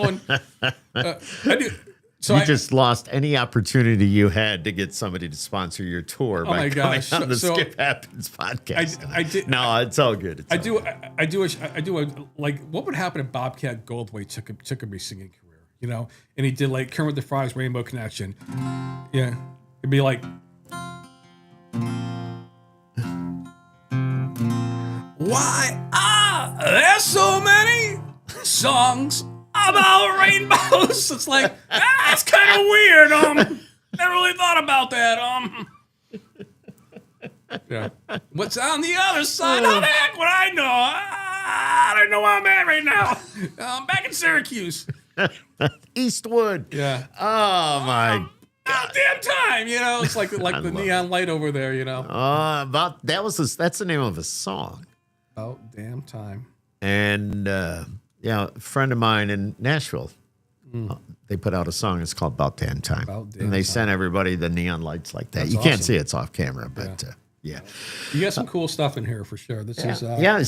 [SPEAKER 2] and I do. So
[SPEAKER 1] you just lost any opportunity you had to get somebody to sponsor your tour by coming on the Skip Happens podcast.
[SPEAKER 2] I did.
[SPEAKER 1] No, it's all good.
[SPEAKER 2] I do a like. What would happen if Bobcat Goldthwait took a singing career? And he did like Kermit the Frog's Rainbow Connection. Yeah, it'd be like. Why there's so many songs about rainbows? It's like that's kind of weird. Never really thought about that. Yeah. What's on the other side? How the heck would I know? I don't know where I'm at right now. I'm back in Syracuse.
[SPEAKER 1] Eastwood.
[SPEAKER 2] Yeah.
[SPEAKER 1] Oh my.
[SPEAKER 2] About damn time, It's like the neon light over there,
[SPEAKER 1] That's the name of a song.
[SPEAKER 2] About damn time.
[SPEAKER 1] And a friend of mine in Nashville, they put out a song. It's called About Damn Time. And they sent everybody the neon lights like that.
[SPEAKER 2] That's
[SPEAKER 1] you can't
[SPEAKER 2] awesome.
[SPEAKER 1] see it's off camera, but
[SPEAKER 2] you got some cool stuff in here for sure. This is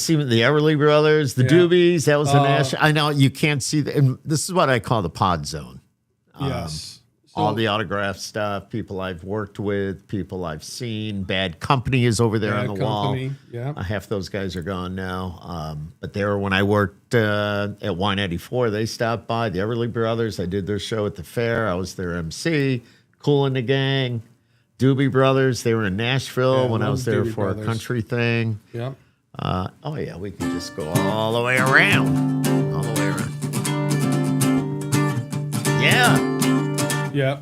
[SPEAKER 1] see the Everly Brothers, the Doobies. That was a Nash. I know you can't see and this is what I call the pod zone.
[SPEAKER 2] Yes.
[SPEAKER 1] All the autograph stuff, people I've worked with, people I've seen. Bad Company is over there on the wall.
[SPEAKER 2] Yeah.
[SPEAKER 1] Half those guys are gone now. But they were when I worked at Wine 84. They stopped by. The Everly Brothers. I did their show at the fair. I was their MC. Cool and the Gang. Doobie Brothers. They were in Nashville when I was there for a country thing.
[SPEAKER 2] Yeah.
[SPEAKER 1] Oh, yeah, we can just go all the way around. All the way around. Yeah.
[SPEAKER 2] Yeah.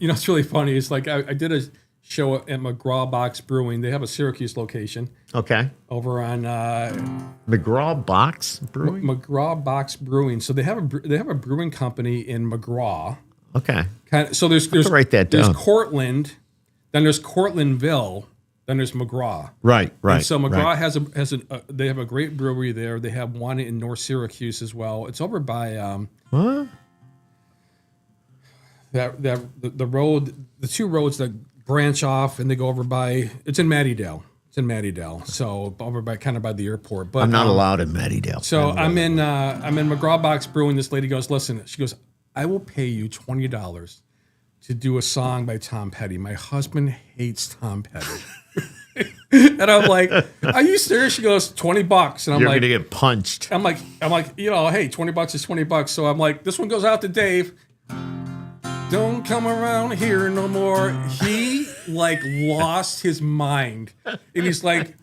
[SPEAKER 2] It's really funny. It's like I did a show at McGraw Box Brewing. They have a Syracuse location.
[SPEAKER 1] Okay.
[SPEAKER 2] Over on
[SPEAKER 1] McGraw Box Brewing?
[SPEAKER 2] McGraw Box Brewing. So they have a brewing company in McGraw.
[SPEAKER 1] Okay.
[SPEAKER 2] So there's
[SPEAKER 1] write that down.
[SPEAKER 2] There's Cortland, then there's Cortlandville, then there's McGraw.
[SPEAKER 1] Right.
[SPEAKER 2] And so McGraw they have a great brewery there. They have one in North Syracuse as well. It's over by
[SPEAKER 1] What?
[SPEAKER 2] the road, the two roads that branch off and they go over by. It's in Mattydale. So over by the airport. But
[SPEAKER 1] I'm not allowed in Mattydale.
[SPEAKER 2] So I'm in McGraw Box Brewing. This lady goes, listen. She goes, I will pay you $20 to do a song by Tom Petty. My husband hates Tom Petty. And I'm like, are you serious? She goes, $20. And I'm
[SPEAKER 1] You're
[SPEAKER 2] like,
[SPEAKER 1] gonna get punched.
[SPEAKER 2] I'm like, hey, $20 is $20. So I'm like, this one goes out to Dave. Don't come around here no more. He lost his mind. And he's like,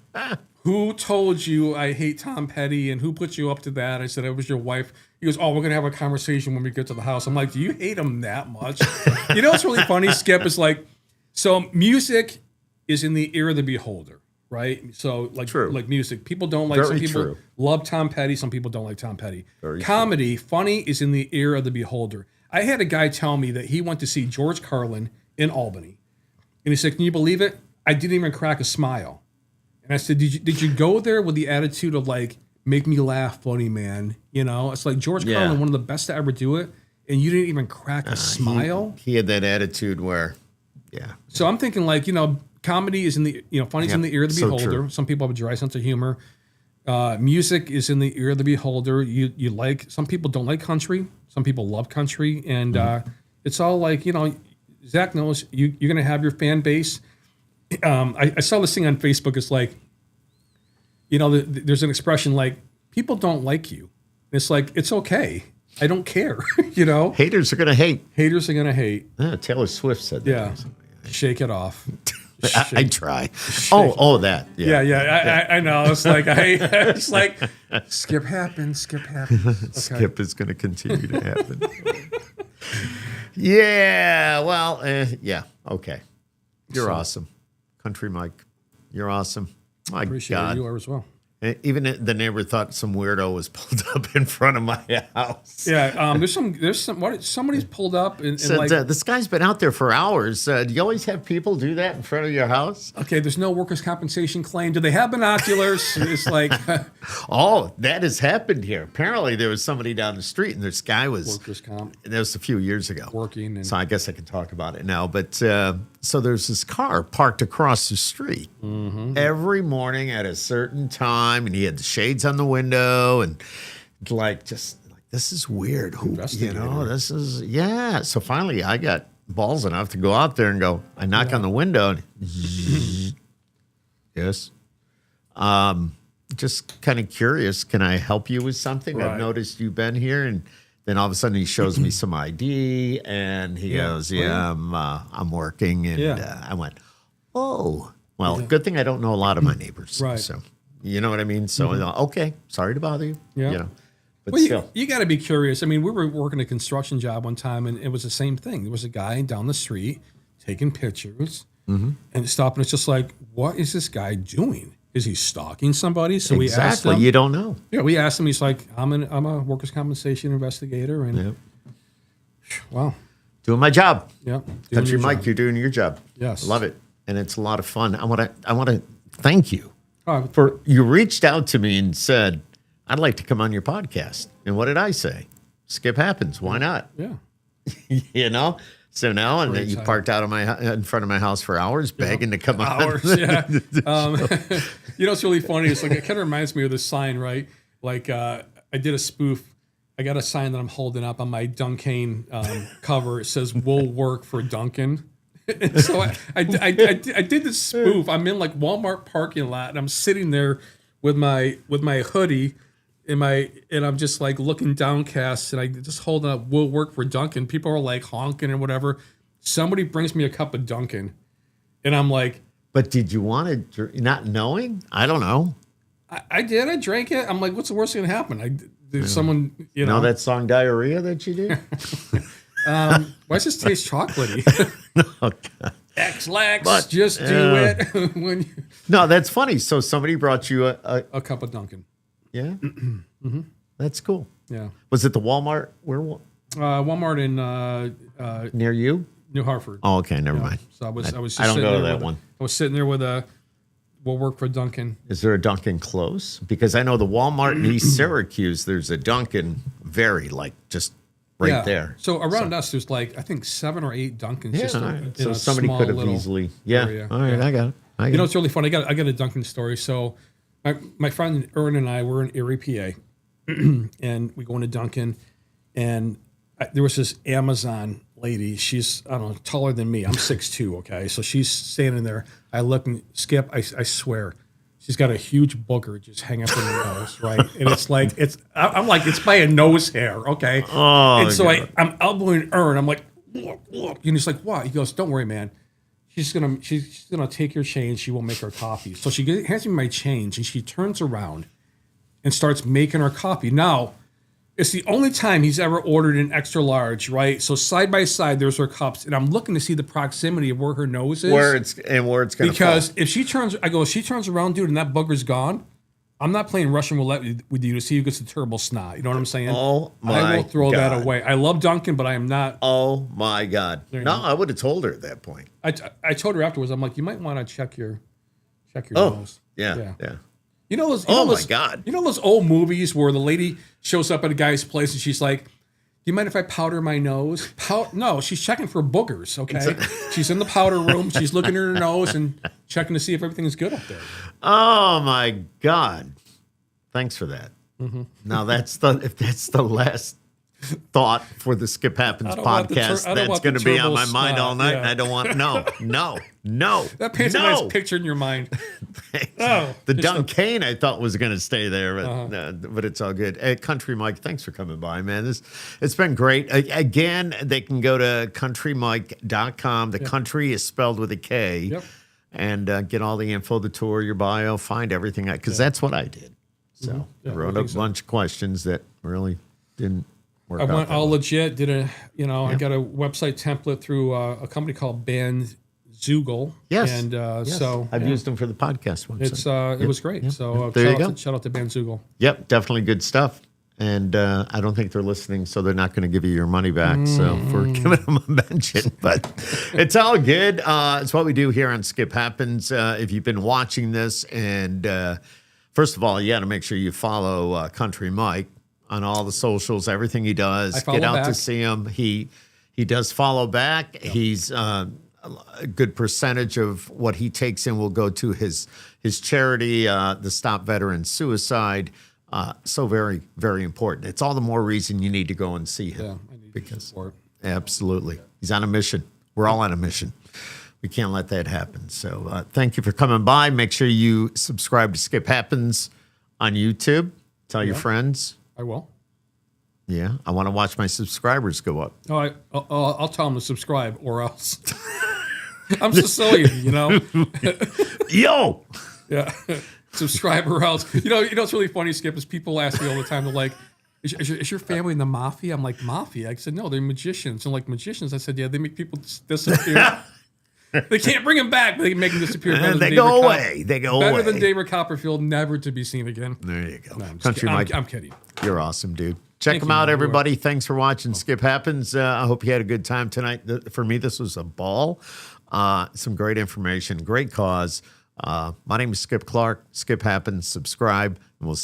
[SPEAKER 2] who told you I hate Tom Petty and who put you up to that? I said, it was your wife. He goes, oh, we're going to have a conversation when we get to the house. I'm like, do you hate him that much? You know what's really funny, Skip, is so music is in the ear of the beholder, right? So
[SPEAKER 1] true.
[SPEAKER 2] Like music. People don't like, some people love Tom Petty. Some people don't like Tom Petty. Comedy, funny is in the ear of the beholder. I had a guy tell me that he went to see George Carlin in Albany. And he said, can you believe it? I didn't even crack a smile. And I said, did you go there with the attitude of make me laugh, funny man? It's like George Carlin, one of the best to ever do it. And you didn't even crack a smile.
[SPEAKER 1] He had that attitude where, yeah.
[SPEAKER 2] So I'm thinking comedy is in the, funny's in the ear of the beholder.
[SPEAKER 1] True.
[SPEAKER 2] Some people have a dry sense of humor. Music is in the ear of the beholder. Some people don't like country. Some people love country. And it's all Zach knows you're going to have your fan base. I saw this thing on Facebook. It's there's an expression people don't like you. It's it's okay. I don't care.
[SPEAKER 1] Haters are going to hate.
[SPEAKER 2] Haters are going to hate.
[SPEAKER 1] Taylor Swift said that.
[SPEAKER 2] Yeah. Shake it off.
[SPEAKER 1] I try. Oh, that.
[SPEAKER 2] Yeah. I know. It's skip happens. Okay.
[SPEAKER 1] Skip is going to continue to happen. Yeah. Well, yeah. Okay. You're awesome. Country Mike. You're awesome. My
[SPEAKER 2] Appreciate
[SPEAKER 1] God.
[SPEAKER 2] you are as well.
[SPEAKER 1] Even the neighbor thought some weirdo was pulled up in front of my house.
[SPEAKER 2] Yeah, somebody's pulled up and
[SPEAKER 1] said, this guy's been out there for hours. Do you always have people do that in front of your house?
[SPEAKER 2] Okay, there's no workers' compensation claim. Do they have binoculars? It's
[SPEAKER 1] oh, that has happened here. Apparently, there was somebody down the street, and this guy was
[SPEAKER 2] workers' comp.
[SPEAKER 1] That was a few years ago.
[SPEAKER 2] Working,
[SPEAKER 1] so I guess I can talk about it now. But so there's this car parked across the street every morning at a certain time. And he had the shades on the window and this is weird. This is, So finally I got balls enough to go out there and go, I knock on the window and yes. Just kind of curious. Can I help you with something? Right. I've noticed you've been here. And then all of a sudden he shows me some ID and he goes, I'm working. And I went, oh, well, good thing I don't know a lot of my neighbors.
[SPEAKER 2] Right.
[SPEAKER 1] So. You know what I mean? So, okay, sorry to bother you.
[SPEAKER 2] Yeah.
[SPEAKER 1] But still.
[SPEAKER 2] You got to be curious. I mean, we were working a construction job one time, and it was the same thing. There was a guy down the street taking pictures and stopping. It's just what is this guy doing? Is he stalking somebody? So we asked him.
[SPEAKER 1] You don't know.
[SPEAKER 2] Yeah, we asked him. He's like, I'm a workers' compensation investigator. And, wow.
[SPEAKER 1] Doing my job.
[SPEAKER 2] Yeah.
[SPEAKER 1] Country Mike, you're doing your job.
[SPEAKER 2] Yes.
[SPEAKER 1] Love it. And it's a lot of fun. I want to thank you. For you reached out to me and said, I'd like to come on your podcast. And what did I say? Skip happens. Why not?
[SPEAKER 2] Yeah.
[SPEAKER 1] So now, and then you parked out in front of my house for hours, begging to come on.
[SPEAKER 2] Yeah. It's really funny. It's it kind of reminds me of this sign, right? I did a spoof. I got a sign that I'm holding up on my Duncan cover. It says, "We'll work for Duncan." And so I did this spoof. I'm in Walmart parking lot, and I'm sitting there with my hoodie and I'm just looking downcast, and I just holding up, "We'll work for Duncan." People are honking and whatever. Somebody brings me a cup of Duncan, and I'm like,
[SPEAKER 1] but did you want to, not knowing? I don't know.
[SPEAKER 2] I did. I drank it. I'm like, what's the worst going to happen? There's someone, you know.
[SPEAKER 1] Know that song Diarrhea that you did?
[SPEAKER 2] Why does this taste chocolatey?
[SPEAKER 1] Oh, God.
[SPEAKER 2] X-Lax,
[SPEAKER 1] But,
[SPEAKER 2] just do it. When you,
[SPEAKER 1] No, that's funny. So somebody brought you
[SPEAKER 2] a cup of Dunkin'.
[SPEAKER 1] yeah? That's cool.
[SPEAKER 2] Yeah.
[SPEAKER 1] Was it the Walmart? Where?
[SPEAKER 2] Walmart in
[SPEAKER 1] Near you?
[SPEAKER 2] New Hartford.
[SPEAKER 1] Oh, okay. Never mind.
[SPEAKER 2] So I was just
[SPEAKER 1] I don't
[SPEAKER 2] sitting
[SPEAKER 1] go to
[SPEAKER 2] there
[SPEAKER 1] that
[SPEAKER 2] with
[SPEAKER 1] one.
[SPEAKER 2] I was sitting there with we'll work for Dunkin'.
[SPEAKER 1] Is there a Dunkin' close? Because I know the Walmart in East Syracuse, there's a Dunkin' just right there.
[SPEAKER 2] So around us, there's like, I think 7 or 8 Dunkins.
[SPEAKER 1] Yeah,
[SPEAKER 2] Just
[SPEAKER 1] all
[SPEAKER 2] in
[SPEAKER 1] right.
[SPEAKER 2] a
[SPEAKER 1] So somebody
[SPEAKER 2] small
[SPEAKER 1] could have
[SPEAKER 2] little
[SPEAKER 1] easily. Yeah.
[SPEAKER 2] area.
[SPEAKER 1] All right.
[SPEAKER 2] Yeah.
[SPEAKER 1] I got it.
[SPEAKER 2] You know, it's really funny. I got a Dunkin' story. So my friend Ern and I were in Erie, PA, and we go into Dunkin', and there was this Amazon lady. She's, I don't know, taller than me. I'm 6'2", okay? So she's standing there. I look and Skip, I swear, she's got a huge booger just hanging up in her nose, right? And it's like, I'm like, it's by a nose hair, okay?
[SPEAKER 1] Oh,
[SPEAKER 2] and so
[SPEAKER 1] God.
[SPEAKER 2] I'm elbowing Ern. I'm like, look. And he's like, what? He goes, don't worry, man. She's gonna take your change. She won't make her coffee. So she hands me my change, and she turns around and starts making her coffee. Now, it's the only time he's ever ordered an extra large, right? So side by side, there's her cups, and I'm looking to see the proximity of where her nose is,
[SPEAKER 1] Where it's going to
[SPEAKER 2] because if she turns around, dude, and that booger's gone, I'm not playing Russian roulette with you to see who gets the terrible snot. You know what I'm saying?
[SPEAKER 1] Oh, my
[SPEAKER 2] I will throw
[SPEAKER 1] God.
[SPEAKER 2] that away. I love Dunkin', but I am not.
[SPEAKER 1] Oh, my God.
[SPEAKER 2] you
[SPEAKER 1] No,
[SPEAKER 2] go.
[SPEAKER 1] I would have told her at that point.
[SPEAKER 2] I told her afterwards. I'm like, you might want to check your
[SPEAKER 1] Oh,
[SPEAKER 2] nose.
[SPEAKER 1] yeah.
[SPEAKER 2] You know those.
[SPEAKER 1] Oh, my God.
[SPEAKER 2] You know those old movies where the lady shows up at a guy's place and she's like, "Do you mind if I powder my nose?" No, she's checking for boogers. Okay, she's in the powder room. She's looking at her nose and checking to see if everything's good up there.
[SPEAKER 1] Oh, my God. Thanks for that.
[SPEAKER 2] Mm-hmm.
[SPEAKER 1] Now, if that's the last thought for the Skip Happens
[SPEAKER 2] I don't want the
[SPEAKER 1] podcast,
[SPEAKER 2] I don't
[SPEAKER 1] that's
[SPEAKER 2] want the
[SPEAKER 1] going to be on
[SPEAKER 2] turbo
[SPEAKER 1] my mind
[SPEAKER 2] snot,
[SPEAKER 1] all night,
[SPEAKER 2] yeah.
[SPEAKER 1] and I don't want, no.
[SPEAKER 2] That paints a nice picture in your mind. Oh,
[SPEAKER 1] The
[SPEAKER 2] just
[SPEAKER 1] Dunkin' I thought was going to stay there, but it's all good. Hey, Country Mike, thanks for coming by, man. It's been great. Again, they can go to countrymike.com. The country is spelled with a K.
[SPEAKER 2] Yep.
[SPEAKER 1] And get all the info, the tour, your bio, find everything, because that's what I did. So I wrote a bunch of questions that really didn't work out.
[SPEAKER 2] I went
[SPEAKER 1] that
[SPEAKER 2] all
[SPEAKER 1] well.
[SPEAKER 2] legit. I got a website template through a company called Bandzoogle.
[SPEAKER 1] Yes.
[SPEAKER 2] And
[SPEAKER 1] Yes.
[SPEAKER 2] so
[SPEAKER 1] I've used them for the podcast once.
[SPEAKER 2] it's it was great. So
[SPEAKER 1] There you go.
[SPEAKER 2] shout out to Bandzoogle.
[SPEAKER 1] Yep, definitely good stuff. And I don't think they're listening, so they're not going to give you your money back. So for giving them a mention, but it's all good. It's what we do here on Skip Happens. If you've been watching this, and first of all, you got to make sure you follow Country Mike on all the socials, everything he does.
[SPEAKER 2] I follow
[SPEAKER 1] Get out to
[SPEAKER 2] back.
[SPEAKER 1] see him. He does follow back. Yep. He's a good percentage of what he takes in will go to his charity, the Stop Veteran Suicide. So very, very important. It's all the more reason you need to go and see him.
[SPEAKER 2] Yeah, I need
[SPEAKER 1] because
[SPEAKER 2] support.
[SPEAKER 1] Absolutely. He's on a mission. We're all on a mission. We can't let that happen. So thank you for coming by. Make sure you subscribe to Skip Happens on YouTube. Tell your friends.
[SPEAKER 2] I will.
[SPEAKER 1] Yeah, I want to watch my subscribers go up.
[SPEAKER 2] Oh, I'll tell them to subscribe or else. I'm Sicilian, you know.
[SPEAKER 1] Yo!
[SPEAKER 2] Yeah. Subscribe or else. You know what's really funny, Skip, is people ask me all the time, they're like, is your family in the mafia? I'm like, mafia? I said, no, they're magicians. And like magicians, I said, yeah, they make people disappear. They can't bring them back, but they can make them disappear.
[SPEAKER 1] They go away. They go away.
[SPEAKER 2] Better than David Copperfield, never to be seen again.
[SPEAKER 1] There you go.
[SPEAKER 2] No, I'm
[SPEAKER 1] Country Mike.
[SPEAKER 2] I'm kidding.
[SPEAKER 1] You're awesome, dude. Check
[SPEAKER 2] Thank
[SPEAKER 1] them
[SPEAKER 2] you,
[SPEAKER 1] out,
[SPEAKER 2] man.
[SPEAKER 1] everybody. Thanks for watching Skip Happens. I hope you had a good time tonight. For me, this was a ball. Some great information, great cause. My name is Skip Clark. Skip Happens. Subscribe, and we'll see you.